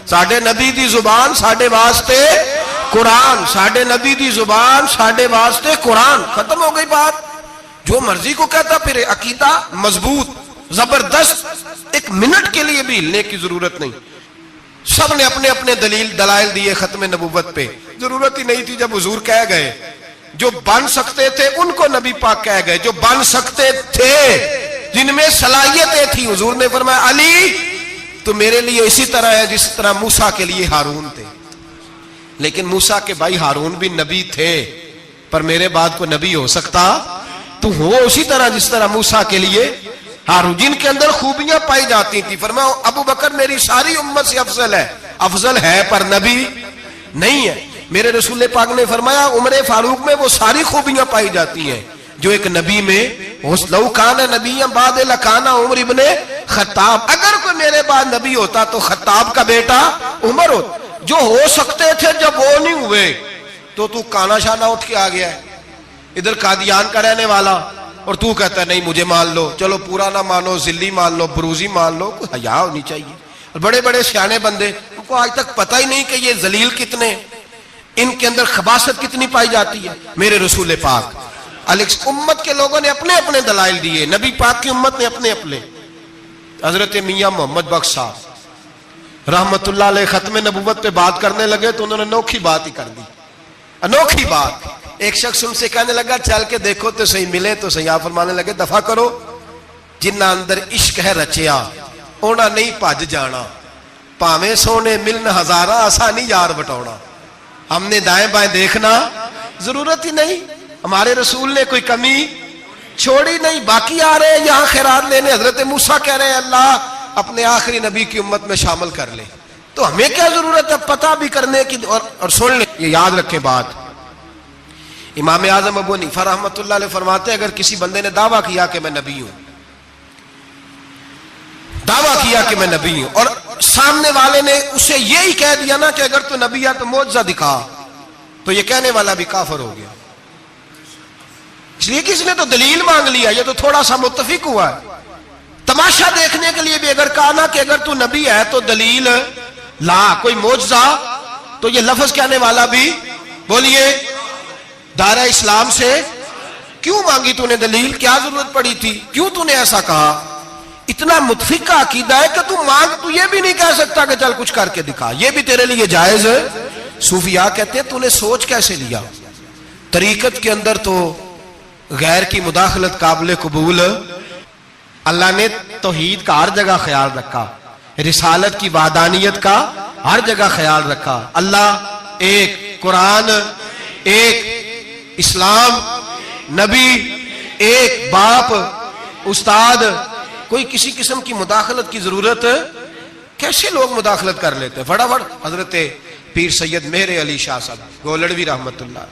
ساڈے نبی دی زبان ساڈے واسطے قرآن، ساڈے نبی دی زبان ساڈے واسطے قرآن، ختم ہو گئی بات۔ جو مرضی کو کہتا پھر عقیدہ مضبوط زبردست، ایک منٹ کے لیے بھی ہلنے کی ضرورت نہیں۔ سب نے اپنے اپنے دلائل دیے ختم نبوت پہ، ضرورت ہی نہیں تھی۔ جب حضور کہہ گئے جو بن سکتے تھے ان کو نبی پاک کہہ گئے، جو بن سکتے تھے جن میں صلاحیتیں تھی، حضور نے فرمایا علی تو میرے لیے اسی طرح ہے جس طرح موسیٰ کے لیے ہارون تھے۔ لیکن موسیٰ کے بھائی ہارون بھی نبی تھے، پر میرے بعد کو نبی ہو سکتا تو ہو اسی طرح جس طرح موسیٰ کے لیے ہارون، جن کے اندر خوبیاں پائی جاتی تھی۔ فرمایا ابو بکر میری ساری امت سے افضل ہے پر نبی نہیں ہے۔ میرے رسول پاک نے فرمایا عمر فاروق میں وہ ساری خوبیاں پائی جاتی ہیں جو ایک نبی میں، لو کان نبی بعد لکان عمر ابن خطاب، اگر کوئی میرے بعد نبی ہوتا تو خطاب کا بیٹا عمر ہوتا۔ جو ہو سکتے تھے جب وہ نہیں ہوئے تو کانا شانہ اٹھ کے آ گیا ہے، ادھر قادیان کا رہنے والا، اور تو کہتا ہے نہیں مجھے مان لو، چلو پورا نہ مانو، ذلی مان لو، بروزی مان لو، کوئی حیا ہونی چاہیے۔ اور بڑے بڑے سیانے بندے، ان کو آج تک پتہ ہی نہیں کہ یہ ذلیل کتنے، ان کے اندر خباثت کتنی پائی جاتی ہے۔ میرے رسول پاک امت کے لوگوں نے اپنے اپنے دلائل دیے، نبی پاک کی امت نے اپنے اپنے۔ حضرت میاں محمد بخش صاحب رحمت اللہ علیہ ختم نبوت پہ بات کرنے لگے تو انہوں نے انوکھی بات ہی کر دی، انوکھی بات۔ ایک شخص ان سے کہنے لگا چل کے دیکھو تو صحیح، ملے تو صحیح۔ آپ فرمانے لگے دفع کرو، جنہ اندر عشق ہے رچیا اونا نہیں پج جانا، پاویں سونے ملن ہزارہ آسانی یار بٹونا۔ ہم نے دائیں بائیں دیکھنا ضرورت ہی نہیں، ہمارے رسول نے کوئی کمی چھوڑی نہیں۔ باقی آ رہے ہیں یہاں خیرات لینے، حضرت موسیٰ کہہ رہے ہیں اللہ اپنے آخری نبی کی امت میں شامل کر لے، تو ہمیں کیا ضرورت ہے پتہ بھی کرنے کی اور سن لیں۔ یہ یاد رکھیں بات، امام اعظم ابو حنیفہ رحمۃ اللہ علیہ فرماتے ہیں اگر کسی بندے نے دعویٰ کیا کہ میں نبی ہوں، دعویٰ کیا کہ میں نبی ہوں، اور سامنے والے نے اسے یہی کہہ دیا نا کہ اگر تو نبی ہے تو معجزہ دکھا، تو یہ کہنے والا بھی کافر ہو گیا، اس لیے کہ اس نے تو دلیل مانگ لیا، یہ تو تھوڑا سا متفق ہوا ہے۔ تماشا دیکھنے کے لیے بھی اگر کہا نا کہ اگر تو نبی ہے تو دلیل لا، کوئی معجزہ، تو یہ لفظ کہنے والا بھی بولیے دائرہ اسلام سے کیوں مانگی تو نے دلیل، کیا ضرورت پڑی تھی، کیوں تو نے ایسا کہا؟ اتنا متفق کا عقیدہ ہے کہ تو مانگ، تو یہ بھی نہیں کہہ سکتا کہ چل کچھ کر کے دکھا، یہ بھی تیرے لیے جائز ہے۔ صوفیاء کہتے ہیں تو نے سوچ کیسے لیا؟ طریقت کے اندر تو غیر کی مداخلت قابل قبول، اللہ نے توحید کا ہر جگہ خیال رکھا، رسالت کی وحدانیت کا ہر جگہ خیال رکھا۔ اللہ ایک، قرآن ایک، اسلام نبی ایک، باپ استاد، کوئی کسی قسم کی مداخلت کی ضرورت، کیسے لوگ مداخلت کر لیتے ہیں فٹافٹ۔ حضرت پیر سید مہر علی شاہ صاحب گولڑوی رحمت اللہ،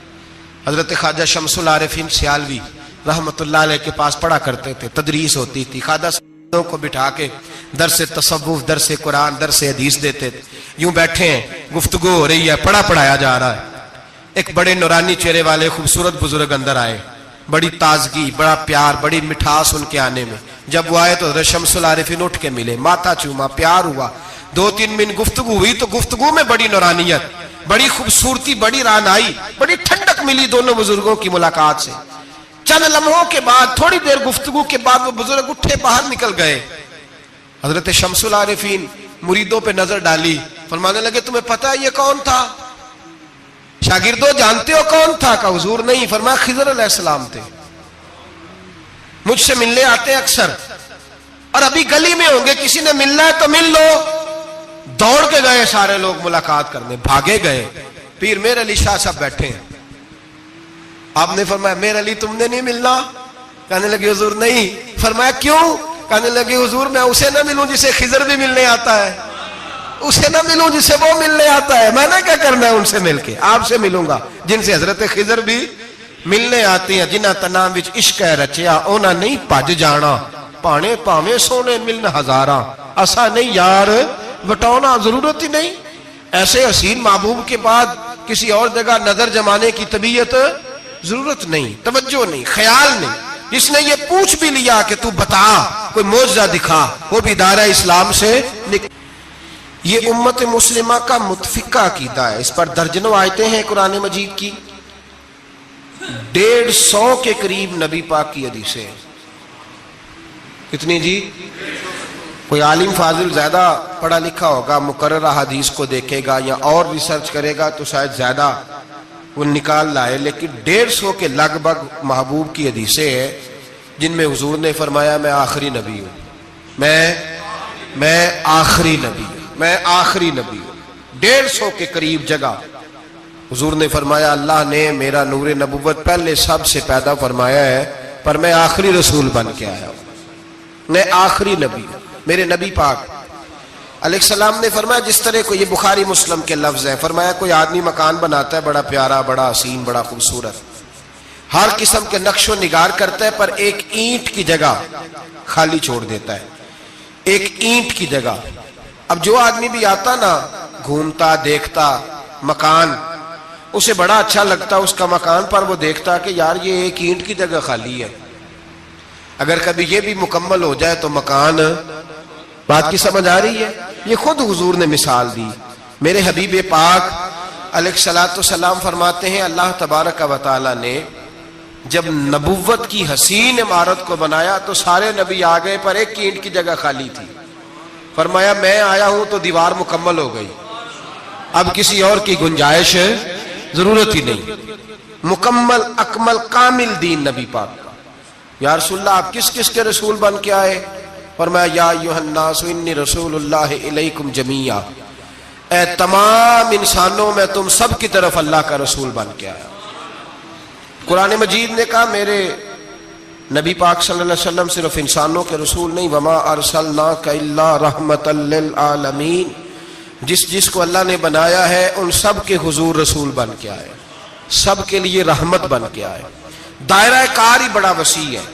حضرت خواجہ شمس العارفین سیالوی رحمت اللہ علیہ کے پاس پڑھا کرتے تھے، تدریس ہوتی تھی، خواجہ صاحب کو بٹھا کے درس تصوف، درس قرآن، درس حدیث دیتے تھے۔ یوں بیٹھے ہیں، گفتگو ہو رہی ہے، پڑھایا جا رہا ہے، ایک بڑے نورانی چہرے والے خوبصورت بزرگ اندر آئے، بڑی تازگی، بڑا پیار، بڑی مٹھاس ان کے آنے میں۔ جب وہ آئے تو حضرت شمس العارفین اٹھ کے ملے، ماتھا چوما، پیار ہوا، 2-3 منٹ گفتگو ہوئی تو گفتگو میں بڑی نورانیت، بڑی خوبصورتی، بڑی رانائی، بڑی ٹھنڈک ملی دونوں بزرگوں کی ملاقات سے۔ چند لمحوں کے بعد، تھوڑی دیر گفتگو کے بعد وہ بزرگ اٹھے باہر نکل گئے۔ حضرت شمس العارفین مریدوں پہ نظر ڈالی، فرمانے لگے تمہیں پتہ ہے یہ کون تھا؟ شاگردوں جانتے ہو کون تھا؟ کہا حضور نہیں۔ فرمایا خضر علیہ السلام تھے، مجھ سے ملنے آتے ہیں اکثر، اور ابھی گلی میں ہوں گے، کسی نے ملنا ہے تو مل لو۔ دوڑ کے گئے سارے لوگ ملاقات کرنے، بھاگے گئے۔ پیر میر علی شاہ صاحب بیٹھے ہیں، آپ نے فرمایا میر علی تم نے نہیں ملنا؟ کہنے لگے حضور نہیں۔ فرمایا کیوں؟ کہنے لگے حضور میں اسے نہ ملوں جسے خضر بھی ملنے آتا ہے، اسے نہ ملوں جسے وہ ملنے آتا ہے، میں نے کیا کرنا ہے ان سے مل کے؟ آپ سے ملوں گا جن سے حضرت خضر بھی ملنے آتی ہیں، جنہ تنام وچ عشق ہے رچیا اونا نہیں پج جانا، پانے پاویں سونے ملن ہزاراں اسا نہیں یار بٹونا۔ ضرورت ہی نہیں، ایسے حسین محبوب کے بعد کسی اور جگہ نظر جمانے کی طبیعت ضرورت نہیں، توجہ نہیں، خیال نہیں۔ جس نے یہ پوچھ بھی لیا کہ تو بتا، کوئی معجزہ دکھا، وہ بھی دائرہ اسلام سے نکل۔ یہ امت مسلمہ کا متفقہ عقیدہ ہے. اس پر درجنوں آیتیں ہیں قرآن مجید کی. 150 کے قریب نبی پاک کی حدیثیں ہیں. کتنی جی؟ کوئی عالم فاضل زیادہ پڑھا لکھا ہوگا، مقررہ حدیث کو دیکھے گا یا اور ریسرچ کرے گا تو شاید زیادہ وہ نکال لائے، لیکن 150 کے لگ بھگ محبوب کی حدیثیں ہیں جن میں حضور نے فرمایا میں آخری نبی ہوں، میں آخری نبی ہوں، میں آخری نبی ہوں. 150 کے قریب جگہ حضور نے فرمایا اللہ نے میرا نور نبوت پہلے سب سے پیدا فرمایا ہے، پر میں آخری رسول بن کے آیا ہوں، میں آخری نبی ہوں. میرے نبی پاک علیہ السلام نے فرمایا، جس طرح کو یہ بخاری مسلم کے لفظ ہیں، فرمایا کوئی آدمی مکان بناتا ہے بڑا پیارا، بڑا حسین، بڑا خوبصورت، ہر قسم کے نقش و نگار کرتا ہے، پر ایک اینٹ کی جگہ خالی چھوڑ دیتا ہے، ایک اینٹ کی جگہ. اب جو آدمی بھی آتا نا، گھومتا دیکھتا مکان، اسے بڑا اچھا لگتا اس کا مکان، پر وہ دیکھتا کہ یار یہ ایک اینٹ کی جگہ خالی ہے، اگر کبھی یہ بھی مکمل ہو جائے تو مکان. بات کی سمجھ آ رہی ہے؟ یہ خود حضور نے مثال دی. میرے حبیب پاک علیہ السلام فرماتے ہیں اللہ تبارک و تعالی نے جب نبوت کی حسین عمارت کو بنایا تو سارے نبی آ گئے، پر ایک اینٹ کی جگہ خالی تھی. فرمایا میں آیا ہوں تو دیوار مکمل ہو گئی، اب کسی اور کی گنجائش ضرورت ہی نہیں. مکمل اکمل کامل دین نبی پاک کا. یا رسول اللہ آپ کس کس کے رسول بن کے آئے؟ فرمایا یا ایھا الناس انی رسول اللہ الیکم جمیعا، اے تمام انسانوں میں تم سب کی طرف اللہ کا رسول بن کے آیا. قرآن مجید نے کہا میرے نبی پاک صلی اللہ علیہ وسلم صرف انسانوں کے رسول نہیں، وما ارسلناک الا رحمۃ للعالمین، جس کو اللہ نے بنایا ہے ان سب کے حضور رسول بن کے آئے، سب کے لیے رحمت بن کے آئے. دائرہ کار ہی بڑا وسیع ہے.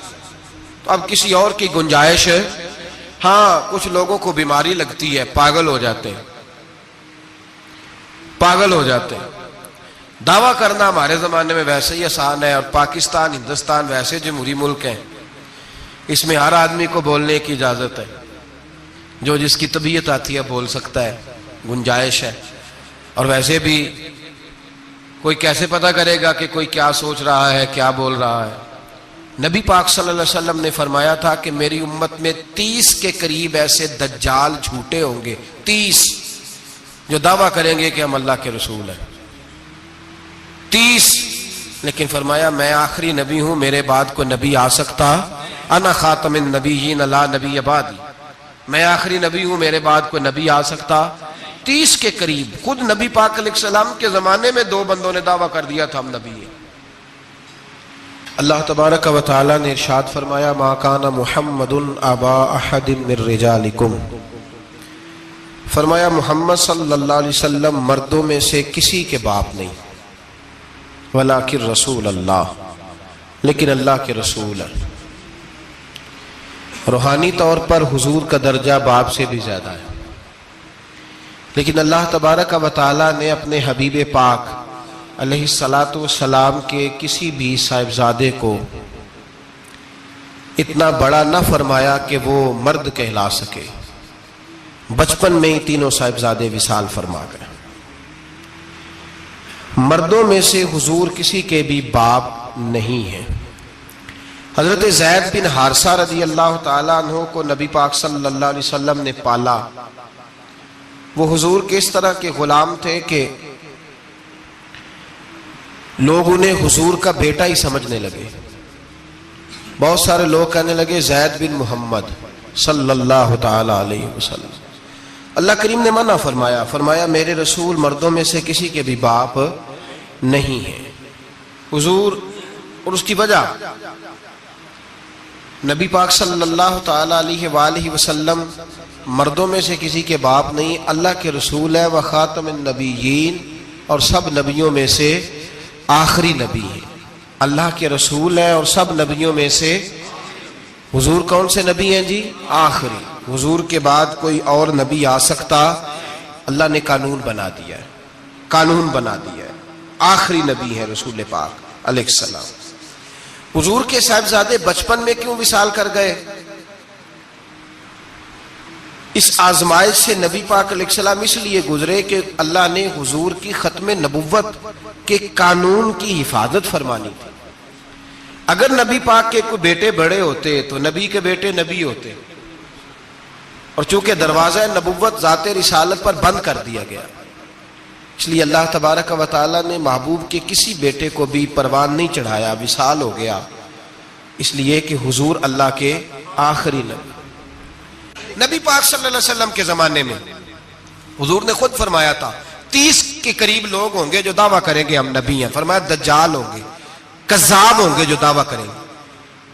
تو اب کسی اور کی گنجائش ہے؟ ہاں کچھ لوگوں کو بیماری لگتی ہے، پاگل ہو جاتے ہیں، پاگل ہو جاتے ہیں. دعویٰ کرنا ہمارے زمانے میں ویسے ہی آسان ہے، اور پاکستان ہندوستان ویسے جمہوری ملک ہیں، اس میں ہر آدمی کو بولنے کی اجازت ہے، جو جس کی طبیعت آتی ہے بول سکتا ہے، گنجائش ہے. اور ویسے بھی کوئی کیسے پتہ کرے گا کہ کوئی کیا سوچ رہا ہے، کیا بول رہا ہے. نبی پاک صلی اللہ علیہ وسلم نے فرمایا تھا کہ میری امت میں 30 کے قریب ایسے دجال جھوٹے ہوں گے، 30 جو دعویٰ کریں گے کہ ہم اللہ کے رسول ہیں، 30. لیکن فرمایا میں آخری نبی ہوں، میرے بعد کو نبی آ سکتا، انا خاتم النبیین لا نبی بعدی، میں آخری نبی ہوں، میرے بعد کو نبی آ سکتا. 30 کے قریب. خود نبی پاک علیہ السلام کے زمانے میں 2 بندوں نے دعویٰ کر دیا تھا ہم نبی ہیں. اللہ تبارک و تعالی نے ارشاد فرمایا ما کان محمد ابا احد من رجالکم، فرمایا محمد صلی اللہ علیہ وسلم مردوں میں سے کسی کے باپ نہیں، ولکن رسول اللہ، لیکن اللہ کے رسول ہیں. روحانی طور پر حضور کا درجہ باپ سے بھی زیادہ ہے، لیکن اللہ تبارک و تعالی نے اپنے حبیب پاک علیہ السلام کے کسی بھی صاحبزادے کو اتنا بڑا نہ فرمایا کہ وہ مرد کہلا سکے. بچپن میں ہی تینوں صاحبزادے وصال فرما گئے. مردوں میں سے حضور کسی کے بھی باپ نہیں ہیں. حضرت زید بن حارثہ رضی اللہ تعالیٰ عنہ کو نبی پاک صلی اللہ علیہ وسلم نے پالا. وہ حضور کے اس طرح کے غلام تھے کہ لوگ انہیں حضور کا بیٹا ہی سمجھنے لگے. بہت سارے لوگ کہنے لگے زید بن محمد صلی اللہ تعالی علیہ وسلم. اللہ کریم نے منع فرمایا، فرمایا میرے رسول مردوں میں سے کسی کے بھی باپ نہیں ہیں. حضور اور اس کی وجہ نبی پاک صلی اللہ تعالی علیہ وآلہ وسلم مردوں میں سے کسی کے باپ نہیں، اللہ کے رسول ہے، وخاتم النبیین، اور سب نبیوں میں سے آخری نبی ہے. اللہ کے رسول ہیں اور سب نبیوں میں سے حضور کون سے نبی ہیں جی؟ آخری. حضور کے بعد کوئی اور نبی آ سکتا؟ اللہ نے قانون بنا دیا ہے، قانون بنا دیا ہے. آخری نبی ہے رسول پاک علیہ السلام. حضور کے صاحبزادے بچپن میں کیوں وصال کر گئے؟ اس آزمائش سے نبی پاک علیہ السلام اس لیے گزرے کہ اللہ نے حضور کی ختم نبوت کے قانون کی حفاظت فرمانی تھی. اگر نبی پاک کے کوئی بیٹے بڑے ہوتے تو نبی کے بیٹے نبی ہوتے، اور چونکہ دروازہ نبوت ذات رسالت پر بند کر دیا گیا، اس لیے اللہ تبارک و تعالی نے محبوب کے کسی بیٹے کو بھی پروان نہیں چڑھایا، وصال ہو گیا، اس لیے کہ حضور اللہ کے آخری نبی پاک صلی اللہ علیہ وسلم کے زمانے میں حضور نے خود فرمایا تھا 30 کے قریب لوگ ہوں گے جو دعویٰ کریں گے ہم نبی ہیں. فرمایا دجال ہوں گے، کذاب ہوں گے جو دعویٰ کریں گے.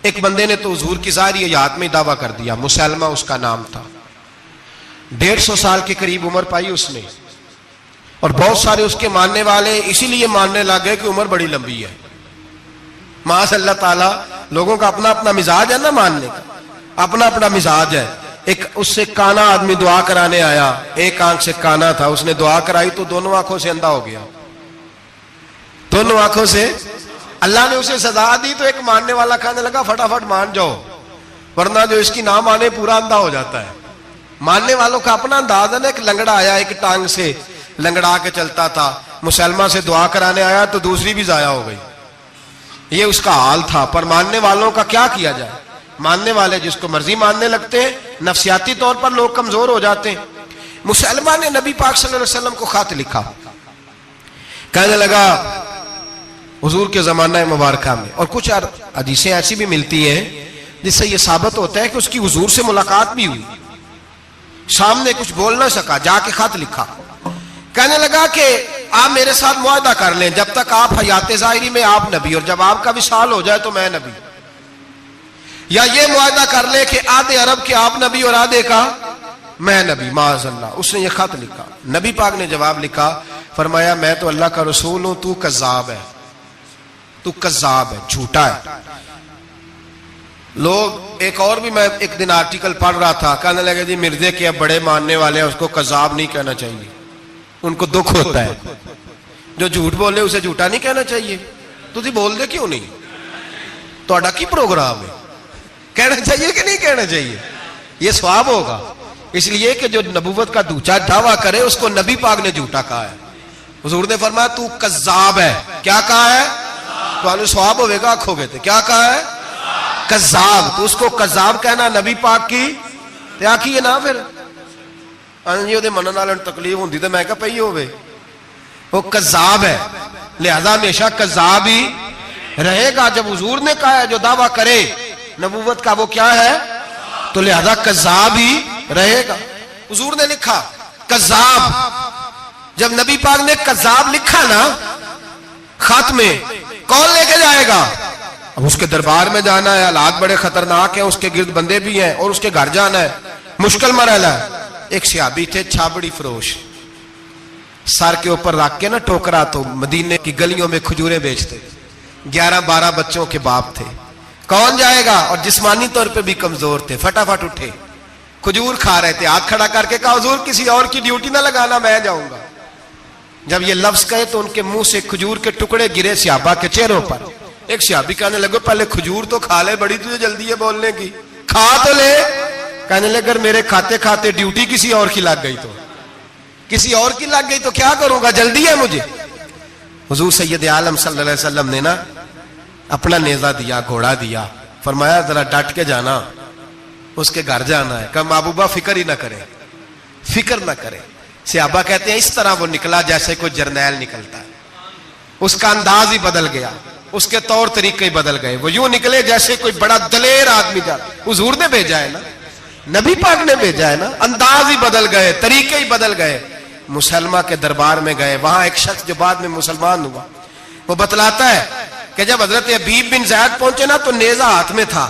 ایک بندے نے تو حضور کی ظاہری حیات میں دعویٰ کر دیا، مسلمہ اس کا نام تھا، 150 سال کے قریب عمر پائی اس نے، اور بہت سارے اس کے ماننے والے اسی لیے ماننے لگے کہ عمر بڑی لمبی ہے. معاذ اللہ تعالیٰ، لوگوں کا اپنا اپنا مزاج ہے نا، ماننے کا اپنا اپنا مزاج ہے. ایک اس سے کانا آدمی دعا کرانے آیا، ایک آنکھ سے کانا تھا، اس نے دعا کرائی تو دونوں آنکھوں سے اندھا ہو گیا، دونوں آنکھوں سے. اللہ نے اسے سزا دی تو ایک ماننے والا کہنے لگا فٹافٹ مان جاؤ، ورنہ جو اس کی نہ مانے پورا اندھا ہو جاتا ہے. ماننے والوں کا اپنا انداز ہے نا. ایک لنگڑا آیا، ایک ٹانگ سے لنگڑا کے چلتا تھا، مسلمہ سے دعا کرانے آیا تو دوسری بھی ضائع ہو گئی. یہ اس کا حال تھا. پر ماننے والوں کا کیا کیا جائے؟ ماننے والے جس کو مرضی ماننے لگتے ہیں، نفسیاتی طور پر لوگ کمزور ہو جاتے ہیں. مسلمہ نے نبی پاک صلی اللہ علیہ وسلم کو خط لکھا، کہنے لگا حضور کے زمانہ مبارکہ میں، اور کچھ حدیثیں ایسی بھی ملتی ہیں جس سے یہ ثابت ہوتا ہے کہ اس کی حضور سے ملاقات بھی ہوئی، سامنے کچھ بول نہ سکا، جا کے خط لکھا. کہنے لگا کہ آپ میرے ساتھ معاہدہ کر لیں، جب تک آپ حیات ظاہری میں آپ نبی، اور جب آپ کا وصال ہو جائے تو میں نبی. یا یہ معاہدہ کر لے کہ آدھے عرب کے آپ نبی اور آدھے کا میں نبی. معاذ اللہ. اس نے یہ خط لکھا. نبی پاک نے جواب لکھا، فرمایا میں تو اللہ کا رسول ہوں، تو کذاب ہے، تو کذاب ہے، جھوٹا ہے. لوگ ایک اور بھی، میں ایک دن آرٹیکل پڑھ رہا تھا، کہنے لگے جی مرزے کے اب بڑے ماننے والے ہیں، اس کو کذاب نہیں کہنا چاہیے، ان کو دکھ ہوتا ہے. جو جھوٹ بولے اسے جھوٹا نہیں کہنا چاہیے. تجھے بول دے کیوں نہیں؟ تو کی پروگرام ہے، کہنا چاہیے کہ نہیں کہنا چاہیے؟ یہ ثواب ہوگا. اس لیے کہ جو نبوت کا دوچا دعویٰ کرے اس کو نبی پاک نے جھوٹا کہا ہے. حضور نے فرمایا تو کذاب ہے. کیا کہا ہے؟ تو ثواب ہوئے گا آنکھوں گے تھے. کیا کہا ہے؟ کذاب. تو اس کو کذاب کہنا نبی پاک کی کیا کی ہے نا. پھر دے منن والے تکلیف ہوندی تے میں کہا پئی ہوے، وہ کذاب ہے، لہذا ہمیشہ کذاب ہی رہے گا. جب حضور نے کہا ہے جو دعویٰ کرے نبوت کا وہ کیا ہے، تو لہذا کذاب ہی رہے گا. حضور نے لکھا کذاب. جب نبی پاک نے کذاب لکھا نا خط میں، کون لے کے جائے گا؟ اب اس کے دربار میں جانا ہے، حالات بڑے خطرناک ہیں، اس کے گرد بندے بھی ہیں، اور اس کے گھر جانا ہے، مشکل مرحلہ ہے. ایک صحابی تھے چھابڑی فروش، سر کے اوپر رکھ کے نا ٹوکرا، تو مدینے کی گلیوں میں کھجوریں بیچتے، 11-12 بچوں کے باپ تھے. کون جائے گا؟ اور جسمانی طور پہ بھی کمزور تھے. فٹافٹ اٹھے، کھجور کھا رہے تھے، ہاتھ کھڑا کر کے کہا حضور کسی اور کی ڈیوٹی نہ لگانا، میں جاؤں گا. جب یہ لفظ کہے تو ان کے منہ سے کھجور کے ٹکڑے گرے صحابہ کے چہروں پر. ایک صحابی کہنے لگے پہلے کھجور تو کھا لے، بڑی تجھے جلدی ہے بولنے کی، کھا تو لے. کہنے لگے اگر میرے کھاتے کھاتے ڈیوٹی کسی اور کی لگ گئی تو، کسی اور کی لگ گئی تو کیا کروں گا، جلدی ہے مجھے. حضور سید عالم صلی اللہ علیہ وسلم نے نا اپنا نیزہ دیا، گھوڑا دیا، فرمایا ذرا ڈٹ کے جانا، اس کے گھر جانا ہے. کہا محبوبہ فکر ہی نہ کرے، فکر نہ کرے. صحابہ کہتے ہیں اس طرح وہ نکلا جیسے کوئی جرنیل نکلتا ہے. اس کا انداز ہی بدل گیا، اس کے طور طریقے ہی بدل گئے. وہ یوں نکلے جیسے کوئی بڑا دلیر آدمی جاتا. حضور نے بھیجا ہے نا، نبی پاک نے بھیجا ہے نا. انداز ہی بدل گئے، طریقے ہی بدل گئے. مسلمہ کے دربار میں گئے. وہاں ایک شخص جو بعد میں مسلمان ہوا، وہ بتلاتا ہے کہ جب حضرت حبیب بن زید پہنچے نا تو نیزہ ہاتھ میں تھا،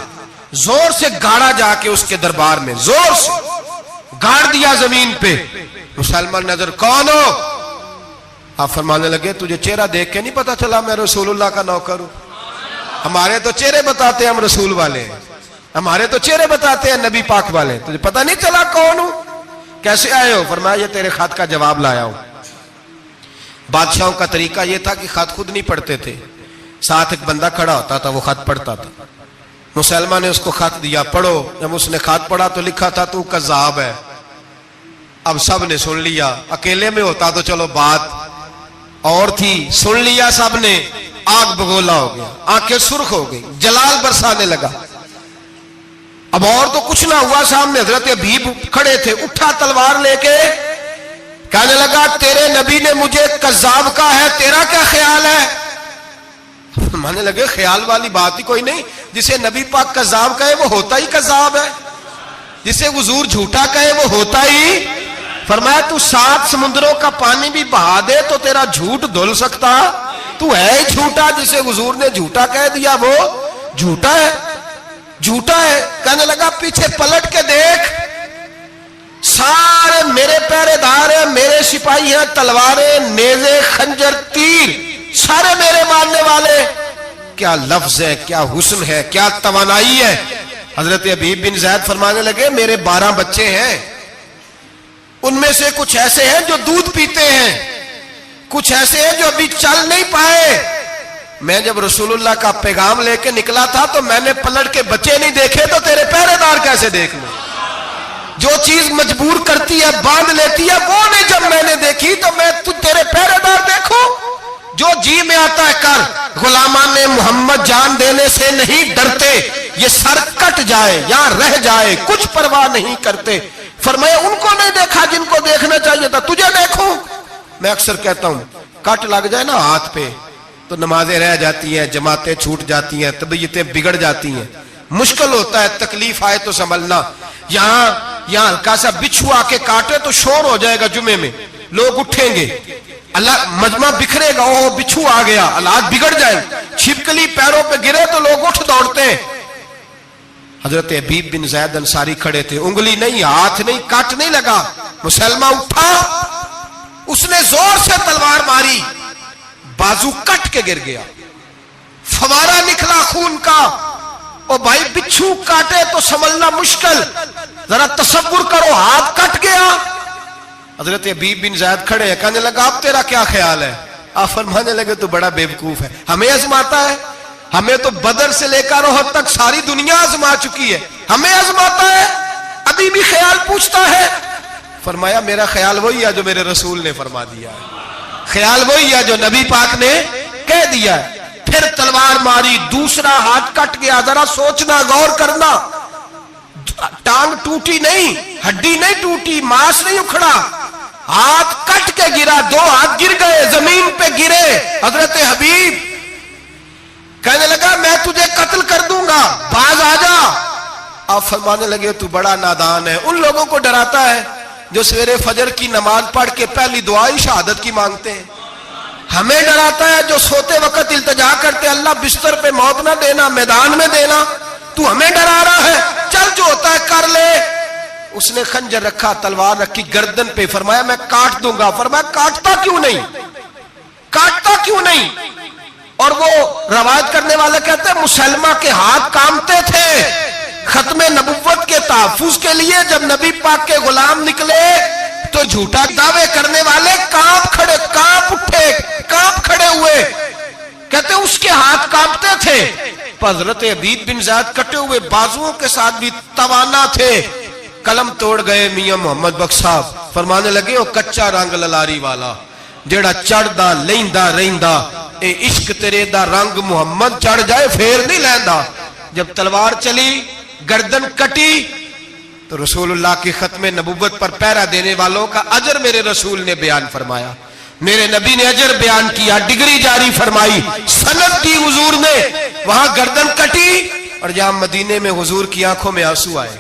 زور سے گاڑا جا کے اس کے دربار میں، زور سے گاڑ دیا زمین پہ. مسلمان نظر، کون ہو؟ آپ فرمانے لگے تجھے چہرہ دیکھ کے نہیں پتا چلا میں رسول اللہ کا نوکر ہوں؟ ہمارے تو چہرے بتاتے ہیں ہم رسول والے ہیں، ہمارے تو چہرے بتاتے ہیں نبی پاک والے. تجھے پتا نہیں چلا کون ہوں؟ کیسے آئے ہو؟ فرمایا یہ تیرے خط کا جواب لایا ہوں. بادشاہوں کا طریقہ یہ تھا کہ خط خود نہیں پڑھتے تھے، ساتھ ایک بندہ کھڑا ہوتا تھا، وہ خط پڑھتا تھا. مسلمان نے اس کو خط دیا، پڑھو. جب اس نے خط پڑھا تو لکھا تھا تو کذاب ہے، اب سب نے سن لیا، اکیلے میں ہوتا تو چلو بات اور تھی، سن لیا سب نے، آگ بگولا ہو گیا، آنکھیں سرخ ہو گئی، جلال برسانے لگا۔ اب اور تو کچھ نہ ہوا، سامنے حضرت حبیب کھڑے تھے، اٹھا تلوار لے کے کہنے لگا تیرے نبی نے مجھے کذاب کہا ہے، تیرا کیا خیال ہے؟ مانے لگے خیال والی بات ہی کوئی نہیں، جسے نبی پاک کذاب کہے وہ ہوتا ہی کذاب ہے، جسے حضور جھوٹا کہے وہ ہوتا ہی۔ فرمایا تو 7 سمندروں کا پانی بھی بہا دے تو تیرا جھوٹ دھل سکتا، تو ہے ہی جھوٹا، جسے حضور نے جھوٹا کہہ دیا وہ جھوٹا ہے، جھوٹا ہے۔ کہنے لگا پیچھے پلٹ کے دیکھ، سارے میرے پہرے دار ہیں، میرے سپاہی ہیں، تلواریں، نیزے، خنجر، تیر، سارے میرے ماننے والے۔ کیا لفظ ہے، کیا حسن ہے، کیا توانائی ہے۔ حضرت حبیب بن زید فرمانے لگے میرے 12 بچے ہیں، ان میں سے کچھ ایسے ہیں جو دودھ پیتے ہیں، کچھ ایسے ہیں جو ابھی چل نہیں پائے۔ میں جب رسول اللہ کا پیغام لے کے نکلا تھا تو میں نے پلٹ کے بچے نہیں دیکھے تو تیرے پہرے دار کیسے دیکھ لوں؟ جو چیز مجبور کرتی ہے، باندھ لیتی ہے، وہ نہیں جب میں نے دیکھی تو میں تیرے پہرے دار دیکھوں؟ جو جی میں آتا ہے کر، غلامان محمد جان دینے سے نہیں ڈرتے، یہ سر کٹ جائے یا رہ جائے کچھ پرواہ نہیں کرتے۔ فرمایا ان کو نہیں دیکھا جن کو دیکھنا چاہیے تھا، تجھے دیکھوں؟ میں اکثر کہتا ہوں کٹ لگ جائے نا ہاتھ پہ تو نمازیں رہ جاتی ہیں، جماعتیں چھوٹ جاتی ہیں، طبیعتیں بگڑ جاتی ہیں، مشکل ہوتا ہے، تکلیف آئے تو سنبھلنا۔ یہاں ہلکا سا بچھو آ کے کاٹے تو شور ہو جائے گا، جمعے میں لوگ اٹھیں گے، اللہ مجمع بکھرے گا، وہ بچھو آ گیا، حالات بگڑ جائیں، چھپکلی پیروں پہ گرے تو لوگ اٹھ دوڑتے ہیں۔ حضرت حبیب بن زید انصاری کھڑے تھے، انگلی نہیں، ہاتھ نہیں، کٹ نہیں لگا، مسلمہ اٹھا، اس نے زور سے تلوار ماری، بازو کٹ کے گر گیا، فوارہ نکلا خون کا۔ او بھائی بچھو کاٹے تو سنبھلنا مشکل، ذرا تصور کرو ہاتھ کٹ گیا۔ حضرت حبیب بن زید کھڑے ہیں، کہنے لگا اب تیرا کیا خیال ہے؟ آپ فرمانے لگے تو بڑا بیوقوف ہے، ہمیں آزماتا ہے، ہمیں تو بدر سے لے کر احد تک ساری دنیا آزما چکی ہے، ہمیں آزماتا ہے، ابھی بھی خیال پوچھتا ہے۔ فرمایا میرا خیال وہی ہے جو میرے رسول نے فرما دیا ہے، خیال وہی ہے جو نبی پاک نے کہہ دیا ہے۔ پھر تلوار ماری، دوسرا ہاتھ کٹ گیا، ذرا سوچنا، غور کرنا، ٹانگ ٹوٹی نہیں، ہڈی نہیں ٹوٹی، ماس نہیں اکھڑا، ہاتھ کٹ کے گرا، 2 ہاتھ گر گئے، زمین پہ گرے۔ حضرت حبیب کہنے لگا میں تجھے قتل کر دوں گا، باز آ جا۔ آپ فرمانے لگے تو بڑا نادان ہے، ان لوگوں کو ڈراتا ہے جو سویرے فجر کی نماز پڑھ کے پہلی دعائی شہادت کی مانگتے ہیں، ہمیں ڈراتا ہے جو سوتے وقت التجا کرتے اللہ بستر پہ موت نہ دینا، میدان میں دینا، تو ہمیں ڈرا رہا ہے، چل جو ہوتا ہے کر لے۔ اس نے خنجر رکھا، تلوار رکھی گردن پہ، فرمایا میں کاٹ دوں گا۔ فرمایا کاٹتا کیوں نہیں، کاٹتا کیوں نہیں؟ اور وہ روایت کرنے والے کہتے ہیں مسلمہ کے ہاتھ کامتے تھے ختم نبوت کے تحفظ کے لیے، جب نبی پاک کے غلام نکلے تو جھوٹا دعوے کرنے والے کانپ کھڑے ہوئے، کہتے ہیں اس کے ہاتھ کانپتے تھے۔ حضرت حبیب بن زید کٹے ہوئے بازوؤں کے ساتھ بھی توانا تھے، قلم توڑ گئے میاں محمد بخش صاحب، فرمانے لگے وہ کچا رنگ للاری والا جیڑا چڑھدا لیندا رہندا، اے عشق تیرے دا رنگ محمد چڑھ جائے پھر نہیں لیندا۔ جب تلوار چلی، گردن کٹی، تو رسول اللہ کی ختم نبوت پر پہرا دینے والوں کا اجر میرے رسول نے بیان فرمایا، میرے نبی نے اجر بیان کیا، ڈگری جاری فرمائی، سند دی حضور نے، وہاں گردن کٹی، اور جہاں مدینے میں حضور کی آنکھوں میں آنسو آئے۔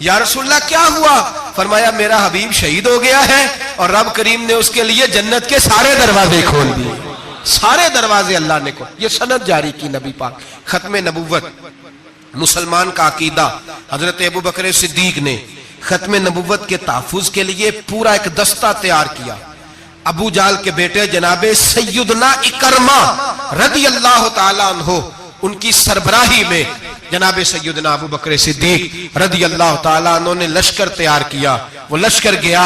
یا رسول اللہ کیا ہوا؟ فرمایا میرا حبیب شہید ہو گیا ہے اور رب کریم نے اس کے لیے جنت کے سارے دروازے کھول دیے، سارے دروازے اللہ نے کھول۔ یہ سند جاری کی نبی پاک، ختم نبوت مسلمان کا عقیدہ۔ حضرت ابو بکر صدیق نے ختم نبوت کے تحفظ کے لیے پورا ایک دستہ تیار کیا۔ ابو جال کے بیٹے جناب سیدنا اکرمہ رضی اللہ تعالیٰ عنہ، ان کی سربراہی میں جناب سیدنا ابو بکر صدیق رضی اللہ تعالیٰ عنہ نے لشکر تیار کیا۔ وہ لشکر گیا،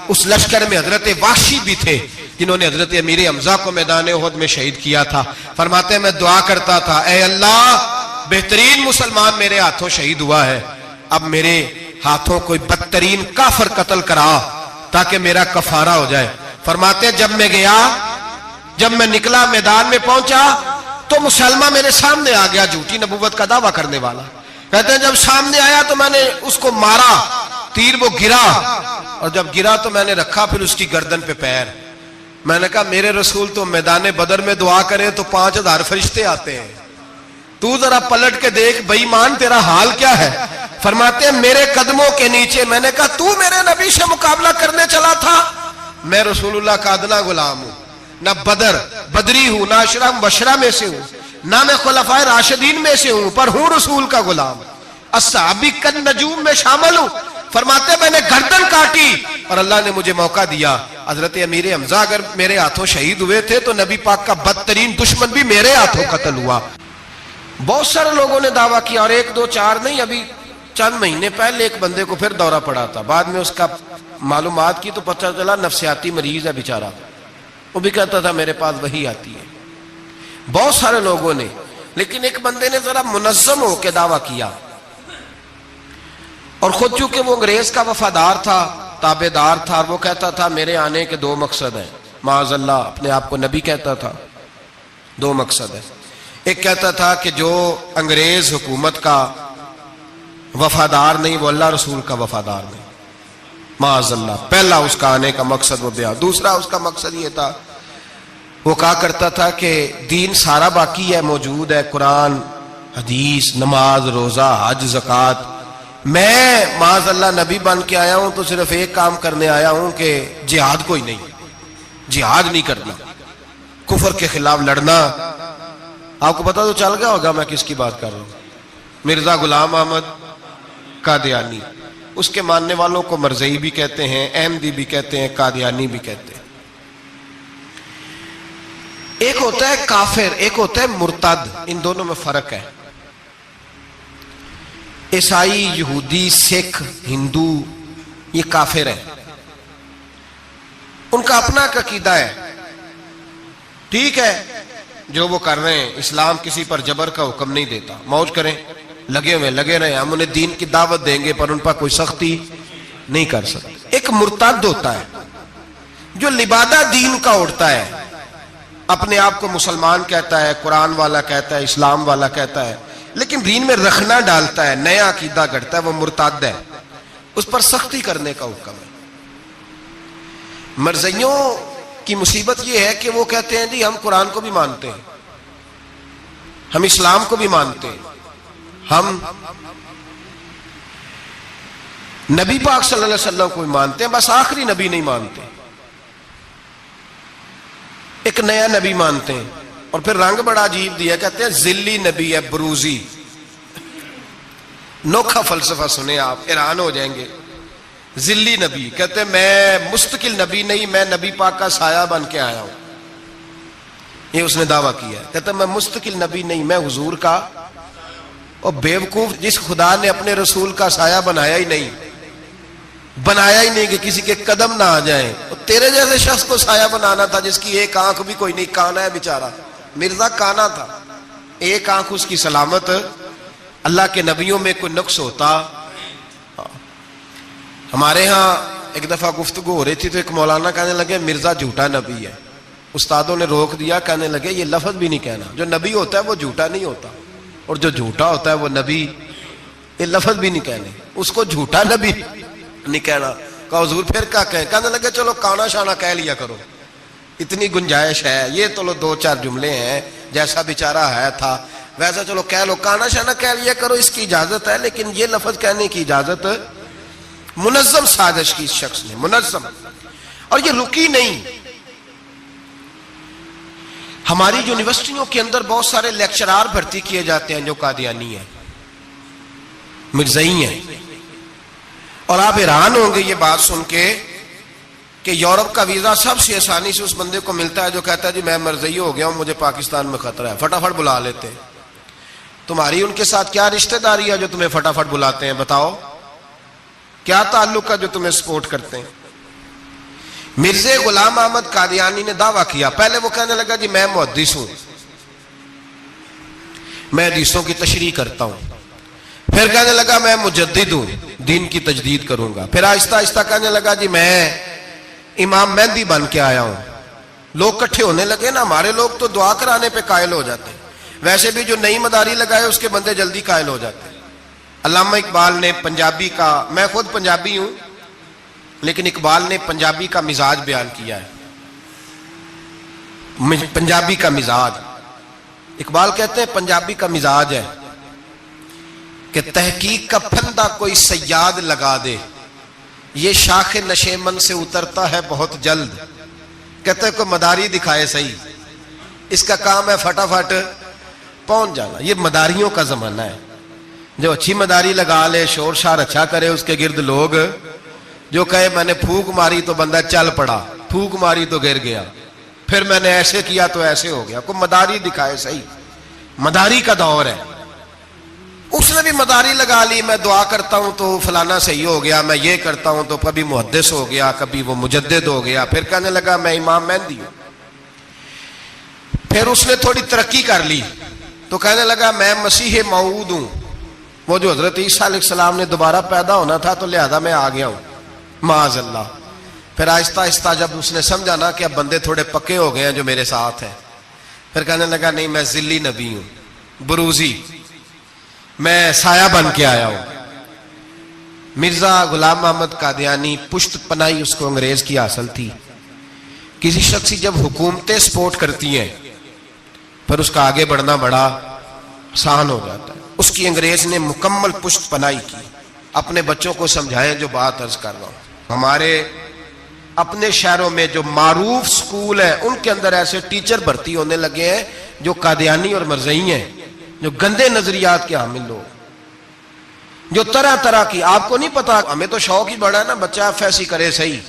اس لشکر میں حضرت وحشی بھی تھے جنہوں نے حضرت امیر حمزہ کو میدان احد میں شہید کیا تھا۔ فرماتے ہیں میں دعا کرتا تھا اے اللہ بہترین مسلمان میرے ہاتھوں شہید ہوا ہے، اب میرے ہاتھوں کوئی بدترین کافر قتل کرا۔ تاکہ میرا کفارہ ہو جائے. فرماتے ہیں جب میں نکلا میدان میں پہنچا تو مسلمہ میرے سامنے آ گیا, جھوٹی نبوت کا دعویٰ کرنے والا. کہتے ہیں جب سامنے آیا تو میں نے اس کو مارا, تیر وہ گرا, اور جب گرا تو میں نے رکھا پھر اس کی گردن پہ پیر. میں نے کہا میرے رسول تو میدان بدر میں دعا کرے تو 5000 فرشتے آتے ہیں, تو ذرا پلٹ کے دیکھ بے ایمان تیرا حال کیا ہے. فرماتے ہیں میرے قدموں کے نیچے. میں نے کہا تو میرے نبی سے مقابلہ کرنے چلا تھا؟ میں رسول اللہ کا ادنا غلام ہوں, نہ بدری ہوں, نہ اشرا مبشرہ میں سے ہوں, نہ میں خلفائے راشدین میں سے ہوں, پر ہوں رسول کا غلام, الصحابی کن نجوم میں شامل ہوں. فرماتے میں نے گردن کاٹی اور اللہ نے مجھے موقع دیا. حضرت امیر حمزہ اگر میرے ہاتھوں شہید ہوئے تھے تو نبی پاک کا بدترین دشمن بھی میرے ہاتھوں قتل ہوا. بہت سارے لوگوں نے دعویٰ کیا, اور 1 2 4 نہیں, ابھی چند مہینے پہلے ایک بندے کو پھر دورہ پڑا تھا. بعد میں اس کا معلومات کی تو پتہ چلا نفسیاتی مریض ہے بیچارہ. وہ بھی کہتا تھا میرے پاس وہی آتی ہے. بہت سارے لوگوں نے, لیکن ایک بندے نے ذرا منظم ہو کے دعویٰ کیا, اور خود چونکہ وہ انگریز کا وفادار تھا, تابع دار تھا, اور وہ کہتا تھا میرے آنے کے 2 مقصد ہیں. معاذ اللہ اپنے آپ کو نبی کہتا تھا. 2 مقصد ہیں. ایک کہتا تھا کہ جو انگریز حکومت کا وفادار نہیں وہ اللہ رسول کا وفادار نہیں. معاذ اللہ, پہلا اس کا آنے کا مقصد وہ بیان. دوسرا اس کا مقصد یہ تھا, وہ کہا کرتا تھا کہ دین سارا باقی ہے, موجود ہے, قرآن, حدیث, نماز, روزہ, حج, زکوٰۃ. میں معاذ اللہ نبی بن کے آیا ہوں تو صرف ایک کام کرنے آیا ہوں کہ جہاد کوئی نہیں, جہاد نہیں کرنا, کفر کے خلاف لڑنا. آپ کو پتا تو چل گیا ہوگا میں کس کی بات کر رہا ہوں. مرزا غلام احمد قادیانی, اس کے ماننے والوں کو مرزئی بھی کہتے ہیں, احمدی بھی کہتے ہیں, قادیانی بھی کہتے ہیں. ایک ہوتا ہے کافر, ایک ہوتا ہے مرتد. ان دونوں میں فرق ہے. عیسائی, یہودی, سکھ, ہندو یہ کافر ہیں, ان کا اپنا عقیدہ ہے. ٹھیک ہے جو وہ کر رہے ہیں, اسلام کسی پر جبر کا حکم نہیں دیتا, موج کریں, لگے رہے, ہم انہیں دین کی دعوت دیں گے پر ان پر کوئی سختی نہیں کر سکتے. ایک مرتد ہوتا ہے جو لبادہ دین کا اڑتا ہے, اپنے آپ کو مسلمان کہتا ہے, قرآن والا کہتا ہے, اسلام والا کہتا ہے, لیکن دین میں رکھنا ڈالتا ہے, نیا عقیدہ گھڑتا ہے, وہ مرتد ہے, اس پر سختی کرنے کا حکم ہے. مرزائیوں کی مصیبت یہ ہے کہ وہ کہتے ہیں جی ہم قرآن کو بھی مانتے ہیں, ہم اسلام کو بھی مانتے ہیں, ہم نبی پاک صلی اللہ علیہ وسلم کو بھی مانتے ہیں, بس آخری نبی نہیں مانتے, ایک نیا نبی مانتے ہیں. اور پھر رنگ بڑا عجیب دیا, کہتے ہیں ذلی نبی ہے, بروزی. نوکھا فلسفہ سنے آپ حیران ہو جائیں گے. ذلی نبی کہتے ہیں میں مستقل نبی نہیں, میں نبی پاک کا سایہ بن کے آیا ہوں. یہ اس نے دعویٰ کیا ہے. کہتے ہیں میں مستقل نبی نہیں, میں حضور کا. اور بیوقوف, جس خدا نے اپنے رسول کا سایہ بنایا ہی نہیں کہ کسی کے قدم نہ آ جائیں. تیرے جیسے شخص کو سایہ بنانا تھا جس کی ایک آنکھ بھی کوئی نہیں, کانا ہے بیچارہ. مرزا کانا تھا, ایک آنکھ اس کی سلامت. اللہ کے نبیوں میں کوئی نقص ہوتا. ہمارے ہاں ایک دفعہ گفتگو ہو رہی تھی تو ایک مولانا کہنے لگے مرزا جھوٹا نبی ہے. استادوں نے روک دیا, کہنے لگے یہ لفظ بھی نہیں کہنا, جو نبی ہوتا ہے وہ جھوٹا نہیں ہوتا, اور جو جھوٹا ہوتا ہے وہ نبی. یہ لفظ بھی نہیں کہنے, اس کو جھوٹا نبی نہیں کہنا. کہا حضور پھر کیا کہیں؟ کہنے لگے چلو کانا شانا کہہ لیا کرو, اتنی گنجائش ہے, یہ تو 2-4 جملے ہیں, جیسا بیچارہ ہے تھا ویسا چلو کہہ لو, کانا شانا کہہ لیا کرو, اس کی اجازت ہے, لیکن یہ لفظ کہنے کی اجازت منظم سازش کی اس شخص نے, منظم. اور یہ رکی نہیں. ہماری یونیورسٹیوں کے اندر بہت سارے لیکچرار بھرتی کیے جاتے ہیں جو قادیانی ہیں, مرزئی ہیں. اور آپ حیران ہوں گے یہ بات سن کے کہ یورپ کا ویزا سب سے آسانی سے اس بندے کو ملتا ہے جو کہتا ہے جی میں مرزئی ہو گیا ہوں, مجھے پاکستان میں خطرہ ہے, فٹافٹ بلا لیتے ہیں. تمہاری ان کے ساتھ کیا رشتہ داری ہے جو تمہیں فٹافٹ بلاتے ہیں؟ بتاؤ کیا تعلق ہے جو تمہیں سپورٹ کرتے ہیں؟ مرزا غلام احمد قادیانی نے دعویٰ کیا. پہلے وہ کہنے لگا جی میں محدث ہوں, میں حدیثوں کی تشریح کرتا ہوں. پھر کہنے لگا میں مجدد ہوں, دین کی تجدید کروں گا. پھر آہستہ آہستہ کہنے لگا جی میں امام مہدی بن کے آیا ہوں. لوگ کٹھے ہونے لگے نا, ہمارے لوگ تو دعا کرانے پہ قائل ہو جاتے ہیں, ویسے بھی جو نئی مداری لگائے اس کے بندے جلدی قائل ہو جاتے ہیں. علامہ اقبال نے پنجابی کا, میں خود پنجابی ہوں لیکن اقبال نے پنجابی کا مزاج بیان کیا ہے. پنجابی کا مزاج, اقبال کہتے ہیں پنجابی کا مزاج ہے کہ تحقیق کا پھندا کوئی سیاد لگا دے, یہ شاخ نشیمن سے اترتا ہے بہت جلد. کہتے ہیں کوئی مداری دکھائے صحیح, اس کا کام ہے فٹافٹ پہنچ جانا. یہ مداریوں کا زمانہ ہے, جو اچھی مداری لگا لے, شور شار اچھا کرے, اس کے گرد لوگ جو کہے میں نے پھونک ماری تو بندہ چل پڑا, پھونک ماری تو گر گیا, پھر میں نے ایسے کیا تو ایسے ہو گیا. کوئی مداری دکھائے صحیح, مداری کا دور ہے. اس نے بھی مداری لگا لی, میں دعا کرتا ہوں تو فلانا صحیح ہو گیا, میں یہ کرتا ہوں تو کبھی محدث ہو گیا, کبھی وہ مجدد ہو گیا, پھر کہنے لگا میں امام مہدی ہوں. پھر اس نے تھوڑی ترقی کر لی تو کہنے لگا میں مسیح موعود ہوں, وہ جو حضرت عیسیٰ علیہ السلام نے دوبارہ پیدا ہونا تھا تو لہذا میں آ گیا ہوں, معاذ اللہ. پھر آہستہ آہستہ جب اس نے سمجھا نا کہ اب بندے تھوڑے پکے ہو گئے ہیں جو میرے ساتھ ہیں, پھر کہنے لگا نہیں میں ذلی نبی ہوں, بروزی, میں سایہ بن کے آیا ہوں. مرزا غلام محمد قادیانی, پشت پناہی اس کو انگریز کی حاصل تھی. کسی شخص کی جب حکومتیں سپورٹ کرتی ہیں پھر اس کا آگے بڑھنا بڑا آسان ہو جاتا ہے. اس کی انگریز نے مکمل پشت پناہی کی. اپنے بچوں کو سمجھائیں جو بات عرض کر رہا ہوں. ہمارے اپنے شہروں میں جو معروف سکول ہیں ان کے اندر ایسے ٹیچر بھرتی ہونے لگے ہیں جو قادیانی اور مرزئی ہیں, جو گندے نظریات کے حامل لوگ, جو طرح طرح کی, آپ کو نہیں پتا, ہمیں تو شوق ہی بڑا ہے نا, بچہ ایف ایس سی کرے صحیح,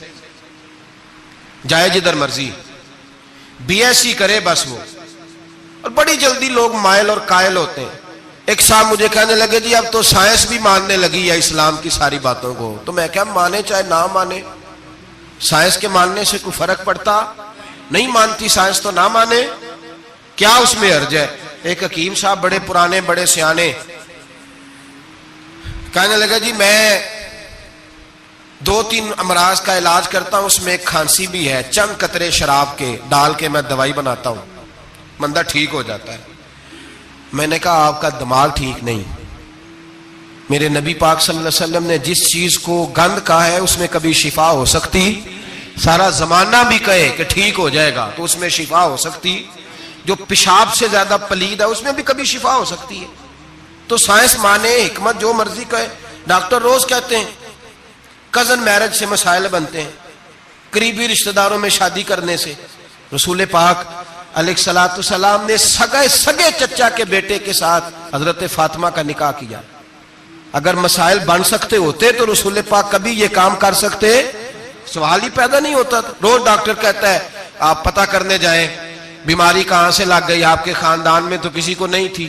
جائے جدھر مرضی, بی ایس سی کرے بس وہ, اور بڑی جلدی لوگ مائل اور قائل ہوتے ہیں. ایک صاحب مجھے کہنے لگے جی اب تو سائنس بھی ماننے لگی ہے اسلام کی ساری باتوں کو. تو میں کیا مانے چاہے نہ مانے, سائنس کے ماننے سے کوئی فرق پڑتا نہیں, مانتی سائنس تو نہ مانے, کیا اس میں حرج ہے. ایک حکیم صاحب بڑے پرانے بڑے سیانے کہنے لگا جی میں 2-3 امراض کا علاج کرتا ہوں, اس میں ایک کھانسی بھی ہے, چند قطرے شراب کے ڈال کے میں دوائی بناتا ہوں, بندہ ٹھیک ہو جاتا ہے. میں نے کہا آپ کا دماغ ٹھیک نہیں, میرے نبی پاک صلی اللہ علیہ وسلم نے جس چیز کو گند کہا ہے اس میں کبھی شفا ہو سکتی, سارا زمانہ بھی کہے کہ ٹھیک ہو جائے گا تو اس میں شفا ہو سکتی. جو پیشاب سے زیادہ پلید ہے اس میں بھی کبھی شفا ہو سکتی ہے. تو سائنس مانے, حکمت جو مرضی کہے. ڈاکٹر روز کہتے ہیں کزن میرج سے مسائل بنتے ہیں, قریبی رشتہ داروں میں شادی کرنے سے. رسول پاک علیہ الصلوۃ والسلام نے سگے چچا کے بیٹے کے ساتھ حضرت فاطمہ کا نکاح کیا. اگر مسائل بن سکتے ہوتے تو رسول پاک کبھی یہ کام کر سکتے, سوال ہی پیدا نہیں ہوتا. روز ڈاکٹر کہتا ہے آپ پتہ کرنے جائیں بیماری کہاں سے لگ گئی, آپ کے خاندان میں تو کسی کو نہیں تھی,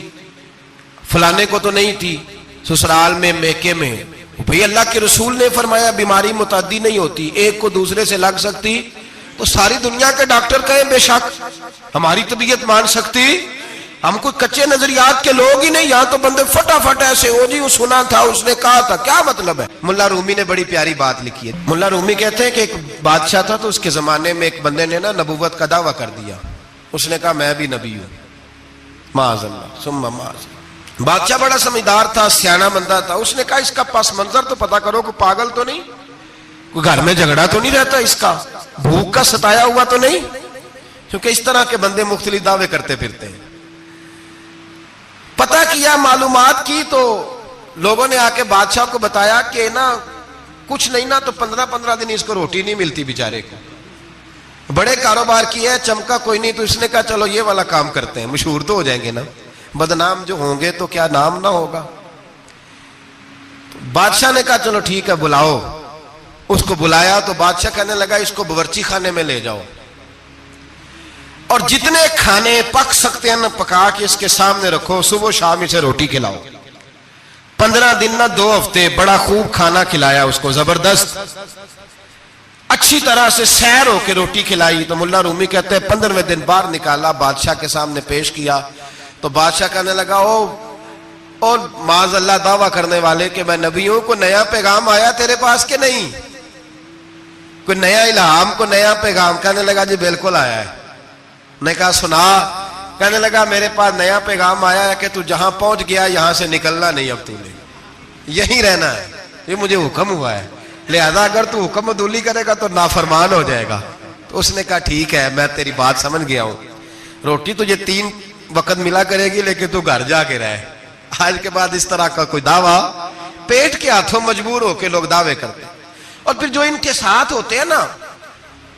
فلانے کو تو نہیں تھی, سسرال میں میکے میں. بھئی اللہ کے رسول نے فرمایا بیماری متعدی نہیں ہوتی, ایک کو دوسرے سے لگ سکتی. تو ساری دنیا کے ڈاکٹر کہیں بے شک ہماری طبیعت مان سکتی, ہم کوئی کچے نظریات کے لوگ ہی نہیں. یہاں تو بندے فٹافٹ ایسے ہو جی وہ سنا تھا, اس نے کہا تھا, کیا مطلب ہے. ملا رومی نے بڑی پیاری بات لکھی ہے. ملا رومی کہتے ہیں کہ ایک بادشاہ تھا تو اس کے زمانے میں ایک بندے نے نا نبوت کا دعویٰ کر دیا. اس نے کہا میں بھی نبی ہوں, معاذ اللہ ثم معاذ. بادشاہ بڑا سمجھدار تھا, سیانا بندہ تھا. اس نے کہا اس کا پس منظر تو پتا کرو, کوئی پاگل تو نہیں, کوئی گھر میں جھگڑا تو نہیں رہتا, اس کا بھوک کا ستایا ہوا تو نہیں, کیونکہ اس طرح کے بندے مختلف دعوے کرتے پھرتے ہیں. پتہ کیا, معلومات کی, تو لوگوں نے آ کے بادشاہ کو بتایا کہ نا کچھ نہیں نا تو 15 دن اس کو روٹی نہیں ملتی بیچارے کو. بڑے کاروبار کیا ہے, چمکا کوئی نہیں, تو اس نے کہا چلو یہ والا کام کرتے ہیں, مشہور تو ہو جائیں گے نا, بدنام جو ہوں گے تو کیا نام نہ ہوگا. بادشاہ نے کہا چلو ٹھیک ہے بلاؤ. اس کو بلایا تو بادشاہ کہنے لگا اس کو باورچی خانے میں لے جاؤ اور جتنے کھانے پک سکتے ہیں نا پکا کے اس کے سامنے رکھو, صبح شام اسے روٹی کھلاؤ. 15 دن نہ 2 ہفتے بڑا خوب کھانا کھلایا اس کو, زبردست اچھی طرح سے سیر ہو کے روٹی کھلائی. تو ملا رومی کہتے ہیں 15ویں دن باہر نکالا, بادشاہ کے سامنے پیش کیا. تو بادشاہ کہنے لگا اور معاذ اللہ دعویٰ کرنے والے کہ میں نبی ہوں, کو نیا پیغام آیا تیرے پاس کہ نہیں. کوئی نیا الہام، کو نیا پیغام؟ کہنے لگا جی بالکل آیا ہے۔ نے کہا سنا۔ کہنے لگا میرے پاس نیا پیغام آیا ہے کہ تو جہاں پہنچ گیا یہاں سے نکلنا نہیں، اب تو نے یہیں رہنا ہے، یہ مجھے حکم ہوا ہے، لہذا اگر تو حکم عدولی کرے گا تو نافرمان ہو جائے گا۔ تو اس نے کہا ٹھیک ہے، میں تیری بات سمجھ گیا ہوں، روٹی تجھے 3 وقت ملا کرے گی لیکن تو گھر جا کے رہے۔ آج کے بعد اس طرح کا کوئی دعویٰ، پیٹ کے ہاتھوں مجبور ہو کے لوگ دعوے کرتے ہیں، اور پھر جو ان کے ساتھ ہوتے ہیں نا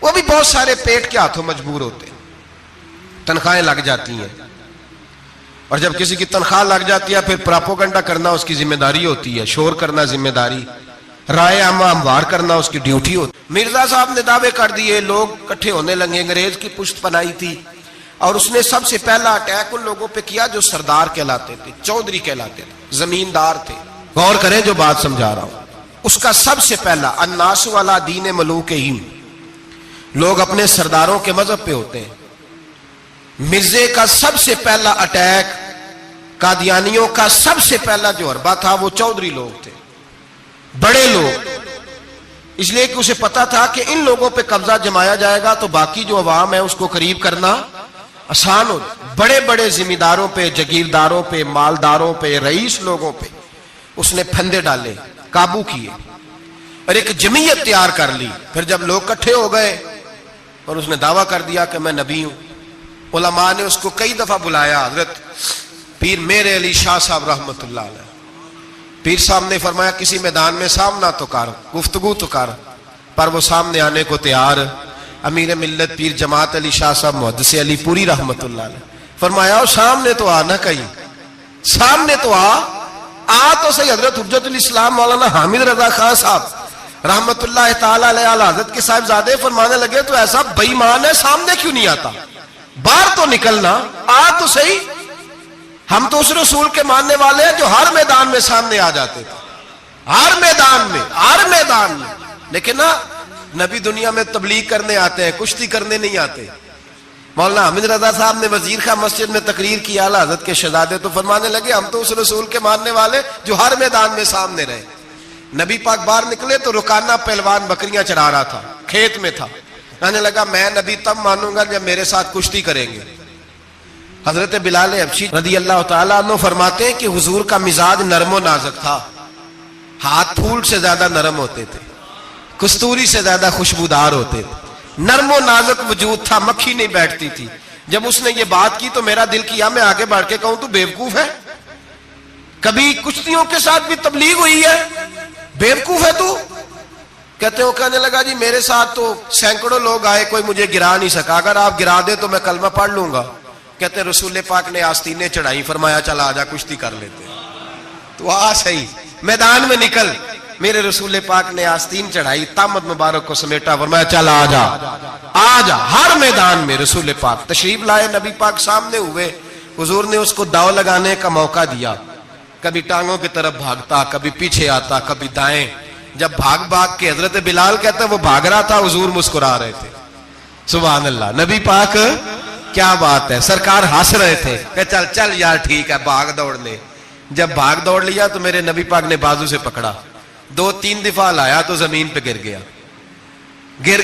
وہ بھی بہت سارے پیٹ کے ہاتھوں مجبور ہوتے ہیں، تنخواہیں لگ جاتی ہیں، اور جب کسی کی تنخواہ لگ جاتی ہے پھر پراپوگنڈا کرنا اس کی ذمہ داری ہوتی ہے، شور کرنا ذمہ داری، رائے عامہ ہموار کرنا اس کی ڈیوٹی ہوتی ہے۔ مرزا صاحب نے دعوے کر دیے، لوگ کٹھے ہونے لگے، انگریز کی پشت پنائی تھی، اور اس نے سب سے پہلا اٹیک ان لوگوں پہ کیا جو سردار کہلاتے تھے، چودھری کہلاتے تھے، زمیندار تھے۔ غور کریں جو بات سمجھا رہا ہوں، اس کا سب سے پہلا الناس والا دین ملوکہم، لوگ اپنے سرداروں کے مذہب پہ ہوتے ہیں۔ مرزے کا سب سے پہلا اٹیک، قادیانیوں کا سب سے پہلا جو حربہ تھا وہ چودھری لوگ تھے، بڑے لوگ، اس لیے کہ اسے پتا تھا کہ ان لوگوں پہ قبضہ جمایا جائے گا تو باقی جو عوام ہے اس کو قریب کرنا آسان ہو۔ بڑے بڑے ذمہ داروں پہ، جگیرداروں پہ، مالداروں پہ، رئیس لوگوں پہ اس نے پھندے ڈالے، قابو کیے، اور ایک جمعیت تیار کر لی۔ پھر جب لوگ کٹھے ہو گئے اور اس نے دعویٰ کر دیا کہ میں نبی ہوں، علماء نے اس کو کئی دفعہ بلایا، حضرت پیر میرے علی شاہ صاحب رحمت اللہ علیہ، پیر صاحب نے فرمایا کسی میدان میں سامنا تو کر، گفتگو تو کر، پر وہ سامنے آنے کو تیار۔ امیر ملت پیر جماعت علی شاہ صاحب محدث علی پوری رحمت اللہ علیہ فرمایا سامنے تو آ، نہ کہیں سامنے تو آ تو صحیح۔ حضرت حجت الاسلام مولانا حامد رضا خان صاحب رحمت اللہ تعالی علیہ حضرت کے صاحبزادے فرمانے لگے تو ایسا بے ایمان ہے، سامنے کیوں نہیں آتا، باہر تو نکلنا، آ تو صحیح۔ ہم تو اس رسول کے ماننے والے ہیں جو ہر میدان میں سامنے آ جاتے تھے، ہر میدان میں، ہر میدان میں، لیکن نا نبی دنیا میں تبلیغ کرنے آتے ہیں، کشتی کرنے نہیں آتے۔ مولانا حامد رضا صاحب نے وزیر خان مسجد میں تقریر کی، اعلی حضرت کے شہزادے تو فرمانے لگے ہم تو اس رسول کے ماننے والے جو ہر میدان میں سامنے رہے۔ نبی پاک باہر نکلے تو رکانہ پہلوان بکریاں چرا رہا تھا، کھیت میں تھا، کہنے لگا میں نبی تب مانوں گا جب میرے ساتھ کشتی کریں گے۔ حضرت بلال حبشی رضی اللہ تعالیٰ عنہ فرماتے ہیں کہ حضور کا مزاج نرم و نازک تھا، ہاتھ پھول سے زیادہ نرم ہوتے تھے، کستوری سے زیادہ خوشبودار ہوتے تھے، نرم و نازک وجود تھا، مکھی نہیں بیٹھتی تھی۔ جب اس نے یہ بات کی تو میرا دل کیا میں آگے بڑھ کے کہوں تو بیوقوف ہے، کبھی کشتیوں کے ساتھ بھی تبلیغ ہوئی ہے، بیوقوف ہے تو؟ کہتے ہو، کہنے لگا جی میرے ساتھ تو سینکڑوں لوگ آئے، کوئی مجھے گرا نہیں سکا، اگر آپ گرا دے تو میں کلمہ پڑھ لوں گا۔ کہتے رسول پاک نے آستینیں چڑھائی، فرمایا چل آجا کشتی کر لیتے، تو آ صحیح میدان میں نکل۔ میرے رسول پاک نے آستین چڑھائی، تامت مبارک کو سمیٹا، فرمایا چل آجا آجا۔ ہر میدان میں رسول پاک تشریف لائے، نبی پاک سامنے ہوئے، حضور نے اس کو داؤ لگانے کا موقع دیا، کبھی ٹانگوں کی طرف بھاگتا، کبھی پیچھے آتا، کبھی دائیں۔ جب بھاگ بھاگ کے حضرت بلال کہتا ہے وہ بھاگ رہا تھا، حضور مسکرا رہے تھے، سبحان اللہ۔ نبی پاک کیا بات ہے، سرکار ہنس رہے تھے کہ چل چل یار ٹھیک ہے بھاگ دوڑ لے۔ جب بھاگ دوڑ لیا تو میرے نبی پاک نے بازو سے پکڑا، 2-3 دفعہ لایا تو زمین پہ گر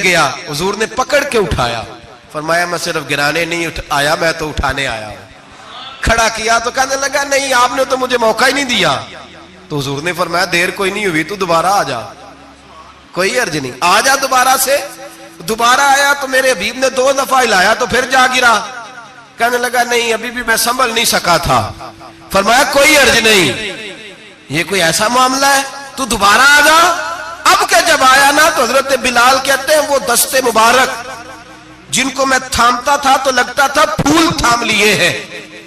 گیا، حضور نے پکڑ کے اٹھایا، فرمایا میں صرف گرانے نہیں آیا، میں تو اٹھانے آیا ہوں۔ کھڑا کیا تو کہنے لگا نہیں آپ نے تو مجھے موقع ہی نہیں دیا، تو حضور نے فرمایا دیر کوئی نہیں ہوئی، تو دوبارہ آ جا، کوئی عرض نہیں، آ جا دوبارہ سے۔ دوبارہ آیا تو میرے حبیب نے 2 دفعہ ہلایا تو پھر جا گرا، کہنے لگا نہیں ابھی بھی میں سنبھل نہیں سکا تھا، فرمایا کوئی عرض نہیں، یہ کوئی ایسا معاملہ ہے تو دوبارہ آ جا۔ اب کہ جب آیا نا تو حضرت بلال کہتے ہیں وہ دستے مبارک جن کو میں تھامتا تھا تو لگتا تھا پھول تھام لیے ہیں،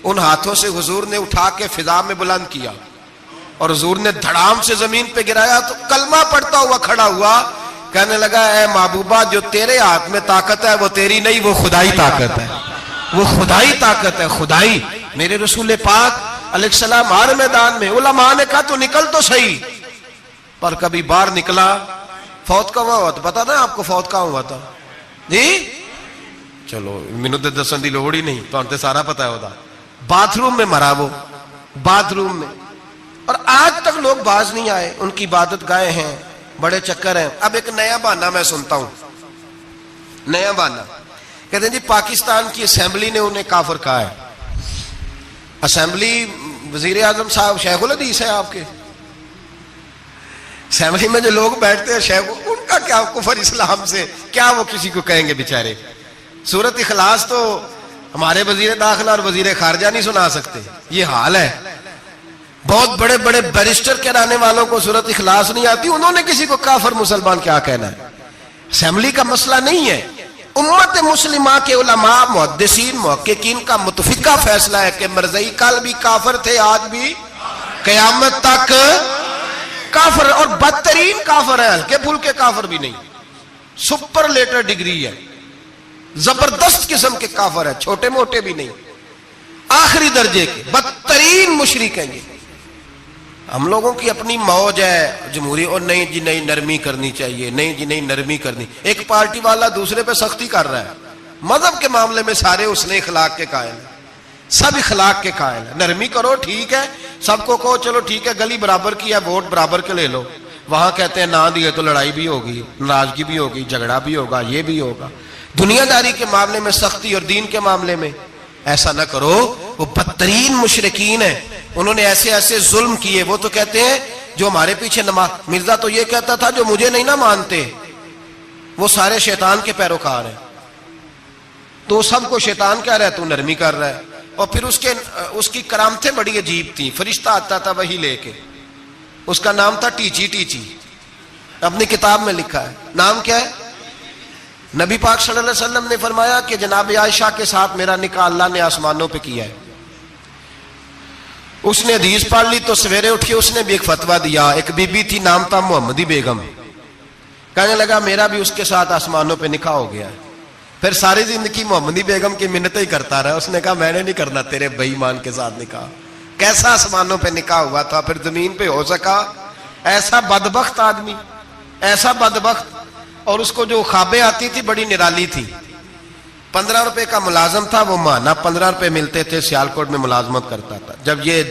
ان ہاتھوں سے حضور نے اٹھا کے فضا میں بلند کیا اور حضور نے دھڑام سے زمین پہ گرایا تو کلمہ پڑھتا ہوا کھڑا ہوا، کہنے لگا اے محبوبہ جو تیرے ہاتھ میں طاقت ہے وہ تیری نہیں، وہ خدائی طاقت ہے، وہ خدائی طاقت ہے، خدائی۔ میرے رسول پاک علیہ السلام ہر میدان میں، علماء نے کہا تو نکل تو صحیح، پر کبھی باہر نکلا، فوت کا ہوا تو پتا نا آپ کو فوت کا ہوا تھا جی، چلو مینوں تے دسن دی لوڑ ہی نہیں، تہاڈے تے سارا پتا ہے ہوتا، باتھ روم میں مرا وہ، باتھ روم میں، اور آج تک لوگ باز نہیں آئے، ان کی عبادت گاہیں ہیں، بڑے چکر ہیں۔ اب ایک نیا بہانہ میں سنتا ہوں، نیا بہانہ. کہتے ہیں جی پاکستان کی اسمبلی نے انہیں کافر کہا ہے. اسمبلی وزیر اعظم صاحب شیخ الحدیث ہے آپ کے. اسمبلی میں جو لوگ بیٹھتے ہیں شیخ، ان کا کیا کفر اسلام سے، کیا وہ کسی کو کہیں گے بیچارے. سورۃ اخلاص تو ہمارے وزیر داخلہ اور وزیر خارجہ نہیں سنا سکتے. یہ حال ہے. بہت بڑے بڑے بیرسٹر کہلانے والوں کو سورۃ اخلاص نہیں آتی، انہوں نے کسی کو کافر مسلمان کیا کہنا ہے. اسمبلی کا مسئلہ نہیں ہے. امت مسلمہ کے علماء، محدثین، محققین کا متفقہ فیصلہ ہے کہ مرزائی کل بھی کافر تھے، آج بھی قیامت تک کافر، اور بدترین کافر ہے، ہلکے پھلکے کافر بھی نہیں، سپرلیٹر ڈگری ہے، زبردست قسم کے کافر ہے، چھوٹے موٹے بھی نہیں، آخری درجے کے بدترین مشرک ہیں یہ. ہم لوگوں کی اپنی موج ہے جمہوری، اور نہیں جی نہیں نرمی کرنی چاہیے، نہیں جی نہیں نرمی کرنی. ایک پارٹی والا دوسرے پہ سختی کر رہا ہے. مذہب کے معاملے میں سارے اس نے اخلاق کے قائل ہیں، سب اخلاق کے قائل ہیں. نرمی کرو ٹھیک ہے، سب کو کہو چلو ٹھیک ہے گلی برابر کی ہے، ووٹ برابر کے لے لو. وہاں کہتے ہیں نہ دیے تو لڑائی بھی ہوگی، ناراضگی بھی ہوگی، جھگڑا بھی ہوگا، یہ بھی ہوگا. دنیا داری کے معاملے میں سختی، اور دین کے معاملے میں ایسا نہ کرو. وہ بدترین مشرکین ہیں، انہوں نے ایسے ایسے ظلم کیے. وہ تو کہتے ہیں جو ہمارے پیچھے نماز، مرزا تو یہ کہتا تھا جو مجھے نہیں نہ مانتے وہ سارے شیطان کے پیروکار ہیں. تو سب کو شیطان کہہ رہا ہے، تو نرمی کر رہا ہے. اور پھر اس کی کرامتیں بڑی عجیب تھیں. فرشتہ آتا تھا وہی لے کے، اس کا نام تھا ٹیچی. ٹیچی اپنی کتاب میں لکھا ہے. نام کیا ہے؟ نبی پاک صلی اللہ علیہ وسلم نے فرمایا کہ جناب عائشہ کے ساتھ میرا نکاح اللہ نے آسمانوں پہ کیا ہے. اس نے حدیث پڑھ لی تو سویرے اٹھ کے اس نے بھی ایک فتویٰ دیا. ایک بی بی تھی، نام تھا محمدی بیگم. کہنے لگا میرا بھی اس کے ساتھ آسمانوں پہ نکاح ہو گیا ہے. پھر ساری زندگی محمدی بیگم کی منتیں ہی کرتا رہا. اس نے کہا میں نے نہیں کرنا تیرے بے ایمان کے ساتھ نکاح. کیسا آسمانوں پہ نکاح ہوا تھا، پھر زمین پہ ہو سکا؟ ایسا بدبخت آدمی، ایسا بدبخت. اور اس کو جو خوابیں آتی تھی بڑی نرالی تھی. 15 روپے کا ملازم تھا، وہ ماہانہ 15 روپے ملتے تھے، سیالکوٹ میں ملازمت کرتا تھا. جب یہ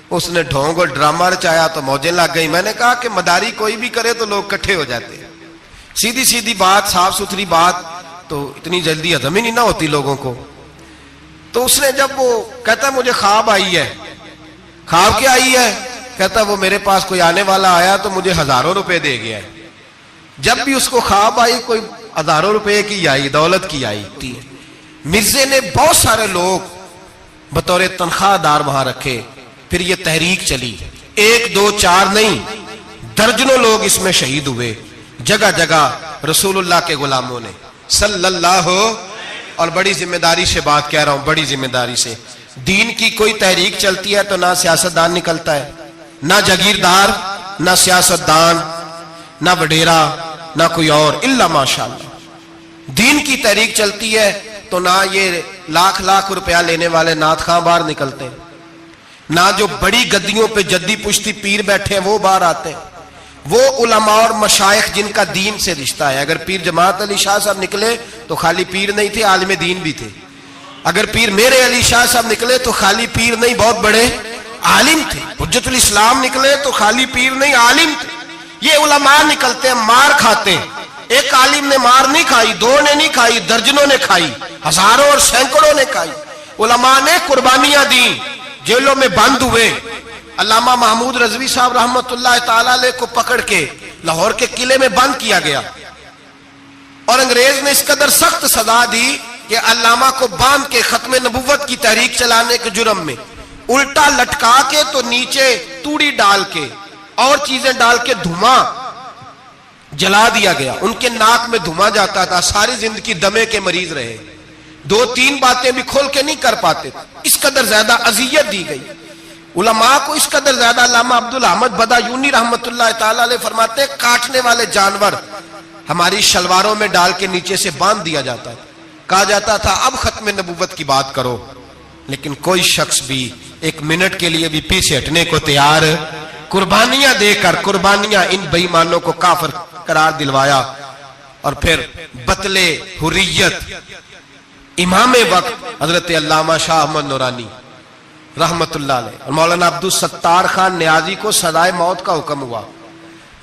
اس نے ڈھونگ اور ڈرامہ رچایا تو موجیں لگ گئی. میں نے کہا کہ مداری کوئی بھی کرے تو لوگ کٹھے ہو جاتے ہیں. سیدھی سیدھی بات، صاف ستھری بات تو اتنی جلدی ہضم ہی نہیں نہ ہوتی لوگوں کو. تو اس نے جب وہ کہتا مجھے خواب آئی ہے. خواب کیا آئی ہے؟ کہتا وہ میرے پاس کوئی آنے والا آیا تو مجھے ہزاروں روپے دے گیا ہے. جب بھی اس کو خواب آئی کوئی ہزاروں روپے کی آئی، دولت کی آئی. مرزے نے بہت سارے لوگ بطور تنخواہ دار وہاں رکھے. پھر یہ تحریک چلی، 1 2 4 نہیں، درجنوں لوگ اس میں شہید ہوئے. جگہ جگہ رسول اللہ کے غلاموں نے صلی اللہ. اور بڑی ذمہ داری سے بات کہہ رہا ہوں، بڑی ذمہ داری سے. دین کی کوئی تحریک چلتی ہے تو نہ سیاستدان نکلتا ہے، نہ جاگیردار، نہ سیاستدان، نہ وڈیرا، نہ کوئی اور، الا ماشاءاللہ. دین کی تحریک چلتی ہے تو نہ یہ لاکھ لاکھ روپیہ لینے والے نعت خواں باہر نکلتے ہیں، نہ جو بڑی گدیوں پہ جدی پشتی پیر بیٹھے ہیں وہ باہر آتے ہیں. وہ علماء اور مشائخ جن کا دین سے رشتہ ہے. اگر پیر جماعت علی شاہ صاحب نکلے تو خالی پیر نہیں تھے، عالم دین بھی تھے. اگر پیر میرے علی شاہ صاحب نکلے تو خالی پیر نہیں، بہت بڑے عالم تھے. حجت الاسلام نکلے تو خالی پیر نہیں، عالم تھے. یہ علماء نکلتے ہیں، مار کھاتے ہیں. ایک عالم نے مار نہیں کھائی، 2 نے نہیں کھائی، درجنوں نے کھائی، ہزاروں اور سینکڑوں نے کھائی. علماء نے قربانیاں دی، جیلوں میں بند ہوئے. علامہ محمود رضوی صاحب رحمت اللہ تعالی علیہ کو پکڑ کے لاہور کے قلعے میں بند کیا گیا، اور انگریز نے اس قدر سخت سزا دی کہ علامہ کو باندھ کے ختم نبوت کی تحریک چلانے کے جرم میں الٹا لٹکا کے تو نیچے توڑی ڈال کے اور چیزیں ڈال کے دھواں جلا دیا گیا. ان کے ناک میں دھواں جاتا تھا. ساری زندگی دمے کے مریض رہے. 2-3 باتیں بھی کھول کے نہیں کر پاتے. اس قدر زیادہ اذیت دی گئی علماء کو، اس قدر زیادہ. علامہ عبدالحمد بدایونی رحمت اللہ تعالی علیہ فرماتے ہیں کاٹنے والے جانور ہماری شلواروں میں ڈال کے نیچے سے باندھ دیا جاتا تھا. کہا جاتا تھا اب ختم نبوت کی بات کرو. لیکن کوئی شخص بھی 1 منٹ کے لیے بھی پیچھے ہٹنے کو تیار. قربانیاں دے کر، قربانیاں ان بے ایمانوں کو کافر قرار دلوایا. اور پھر بطل حریت امام وقت حضرت علامہ شاہ احمد نورانی رحمت اللہ علیہ اور مولانا عبدالستار خان نیازی کو سزائے موت کا حکم ہوا.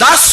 10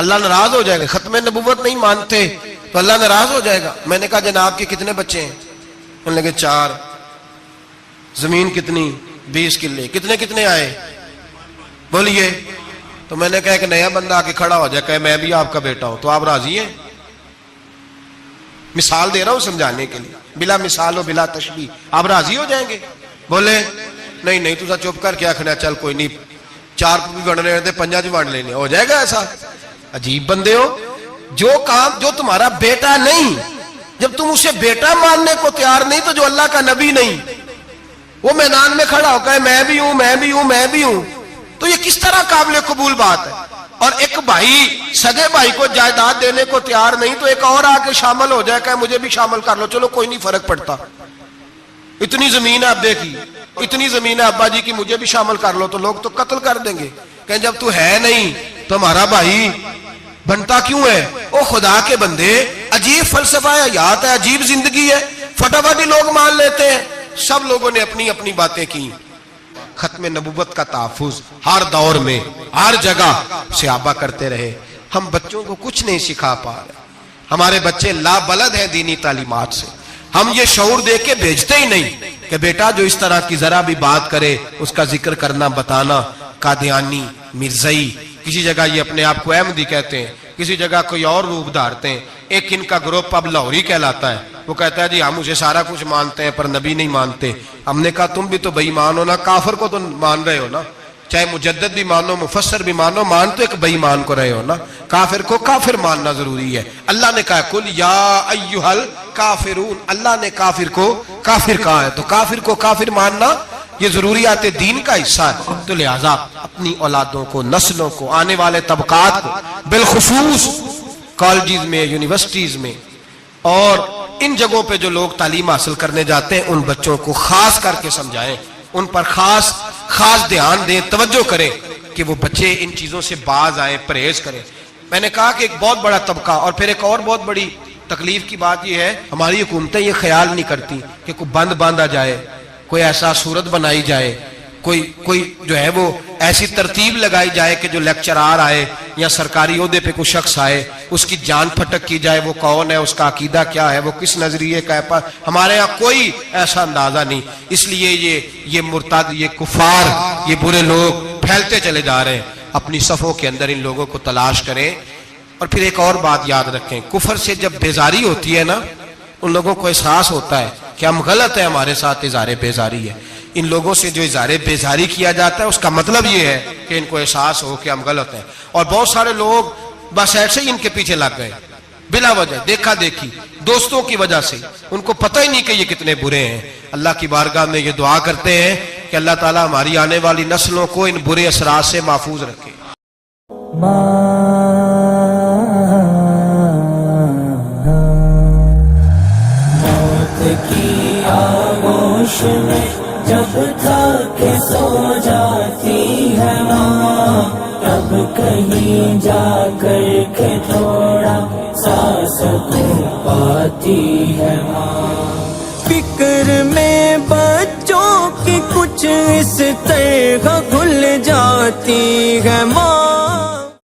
اللہ ناراض ہو جائے گا. ختم نبوت نہیں مانتے تو اللہ ناراض ہو جائے گا. میں نے کہا جناب کے کتنے بچے ہیں؟ انہوں نے کہا 4. زمین کتنی؟ 20 کلے. کتنے کتنے آئے بولیے؟ تو میں نے کہا کہ نیا بندہ آ کے کھڑا ہو جائے کہ میں بھی آپ کا بیٹا ہوں, تو آپ راضی ہیں؟ مثال دے رہا ہوں سمجھانے کے لیے, بلا مثال و بلا تشبیہ. آپ راضی ہو جائیں گے؟ بولے نہیں تو چپ کر کے آخنا چل کوئی نہیں, 4 بھی بن رہے تھے 5 بن لینے, ہو جائے گا ایسا؟ عجیب بندے ہو. جو کام جو تمہارا بیٹا نہیں, جب تم اسے بیٹا ماننے کو تیار نہیں, تو جو اللہ کا نبی نہیں وہ میدان میں کھڑا ہو کہ میں بھی ہوں میں بھی ہوں میں بھی ہوں, تو یہ کس طرح قابل قبول بات ہے؟ اور ایک بھائی سگے بھائی کو جائیداد دینے کو تیار نہیں, تو ایک اور آ کے شامل ہو جائے کہ مجھے بھی شامل کر لو, چلو کوئی نہیں فرق پڑتا, اتنی زمین ہے ابے کی, اتنی زمین ہے ابا جی کی, مجھے بھی شامل کر لو, تو لوگ تو قتل کر دیں گے کہ جب تو ہے نہیں تو ہمارا بھائی بنتا کیوں ہے؟ او خدا کے بندے, عجیب فلسفہ ہے, حیات ہے, عجیب زندگی ہے, فٹافٹ لوگ مان لیتے ہیں. سب لوگوں نے اپنی اپنی باتیں کی. ختم نبوت کا تحفظ ہر دور میں ہر جگہ صحابہ کرتے رہے. ہم بچوں کو کچھ نہیں سکھا پا رہے, ہمارے بچے لا بلد ہیں دینی تعلیمات سے. ہم یہ شعور دے کے بھیجتے ہی نہیں کہ بیٹا جو اس طرح کی ذرا بھی بات کرے اس کا ذکر کرنا بتانا. قادیانی, مرزائی, کسی جگہ یہ اپنے آپ کو احمدی کہتے ہیں, کسی جگہ کوئی اور روپ دھارتے ہیں. ایک ان کا گروپ اب لاہوری کہلاتا ہے, وہ کہتا ہے جی ہم اسے سارا کچھ مانتے ہیں پر نبی نہیں مانتے. ہم نے کہا تم بھی تو بے ایمان ہو نا, کافر کو تو مان رہے ہو نا, چاہے مجدد بھی مانو مفسر بھی مانو, مان تو ایک بے ایمان کو رہے ہو نا. کافر کو کافر ماننا ضروری ہے. اللہ نے کہا کل یا ایھا الکافرون, اللہ نے کافر کو کافر کہا ہے, تو کافر کو کافر ماننا یہ ضروریات دین کا حصہ ہے. تو لہذا اپنی اولادوں کو, نسلوں کو, آنے والے طبقات کو, بالخصوص کالجز میں, یونیورسٹیز میں اور ان جگہوں پہ جو لوگ تعلیم حاصل کرنے جاتے ہیں, ان بچوں کو خاص کر کے سمجھائیں, ان پر خاص دھیان دیں, توجہ کریں کہ وہ بچے ان چیزوں سے باز آئیں, پرہیز کریں. میں نے کہا کہ ایک بہت بڑا طبقہ, اور پھر ایک اور بہت بڑی تکلیف کی بات یہ ہے, ہماری حکومتیں یہ خیال نہیں کرتی کہ کوئی بند باندھا جائے, کوئی ایسا صورت بنائی جائے, کوئی جو ہے وہ ایسی ترتیب لگائی جائے کہ جو لیکچرار آئے یا سرکاری عہدے پہ کوئی شخص آئے اس کی جان پھٹک کی جائے, وہ کون ہے, اس کا عقیدہ کیا ہے, وہ کس نظریے کا ہے. ہمارے ہاں کوئی ایسا اندازہ نہیں. اس لیے یہ مرتد, یہ کفار, یہ برے لوگ پھیلتے چلے جا رہے ہیں. اپنی صفوں کے اندر ان لوگوں کو تلاش کریں. اور پھر ایک اور بات یاد رکھیں, کفر سے جب بیزاری ہوتی ہے نا, ان لوگوں کو احساس ہوتا ہے کہ ہم غلط ہیں, ہمارے ساتھ اظہار بیزاری ہے. ان لوگوں سے جو اظہار بیزاری کیا جاتا ہے اس کا مطلب یہ ہے کہ ان کو احساس ہو کہ ہم غلط ہیں. اور بہت سارے لوگ بس ایسے ہی ان کے پیچھے لگ گئے بلا وجہ, دیکھا دیکھی, دوستوں کی وجہ سے, ان کو پتہ ہی نہیں کہ یہ کتنے برے ہیں. اللہ کی بارگاہ میں یہ دعا کرتے ہیں کہ اللہ تعالیٰ ہماری آنے والی نسلوں کو ان برے اثرات سے محفوظ رکھے. موت کی آغوش میں جب تھا کہ سو جاتی ہے ماں, تب کہیں جا کر کے تھوڑا سا سکون پاتی ہے ماں. فکر میں بچوں کی کچھ اس طرح کھل جاتی ہے ماں.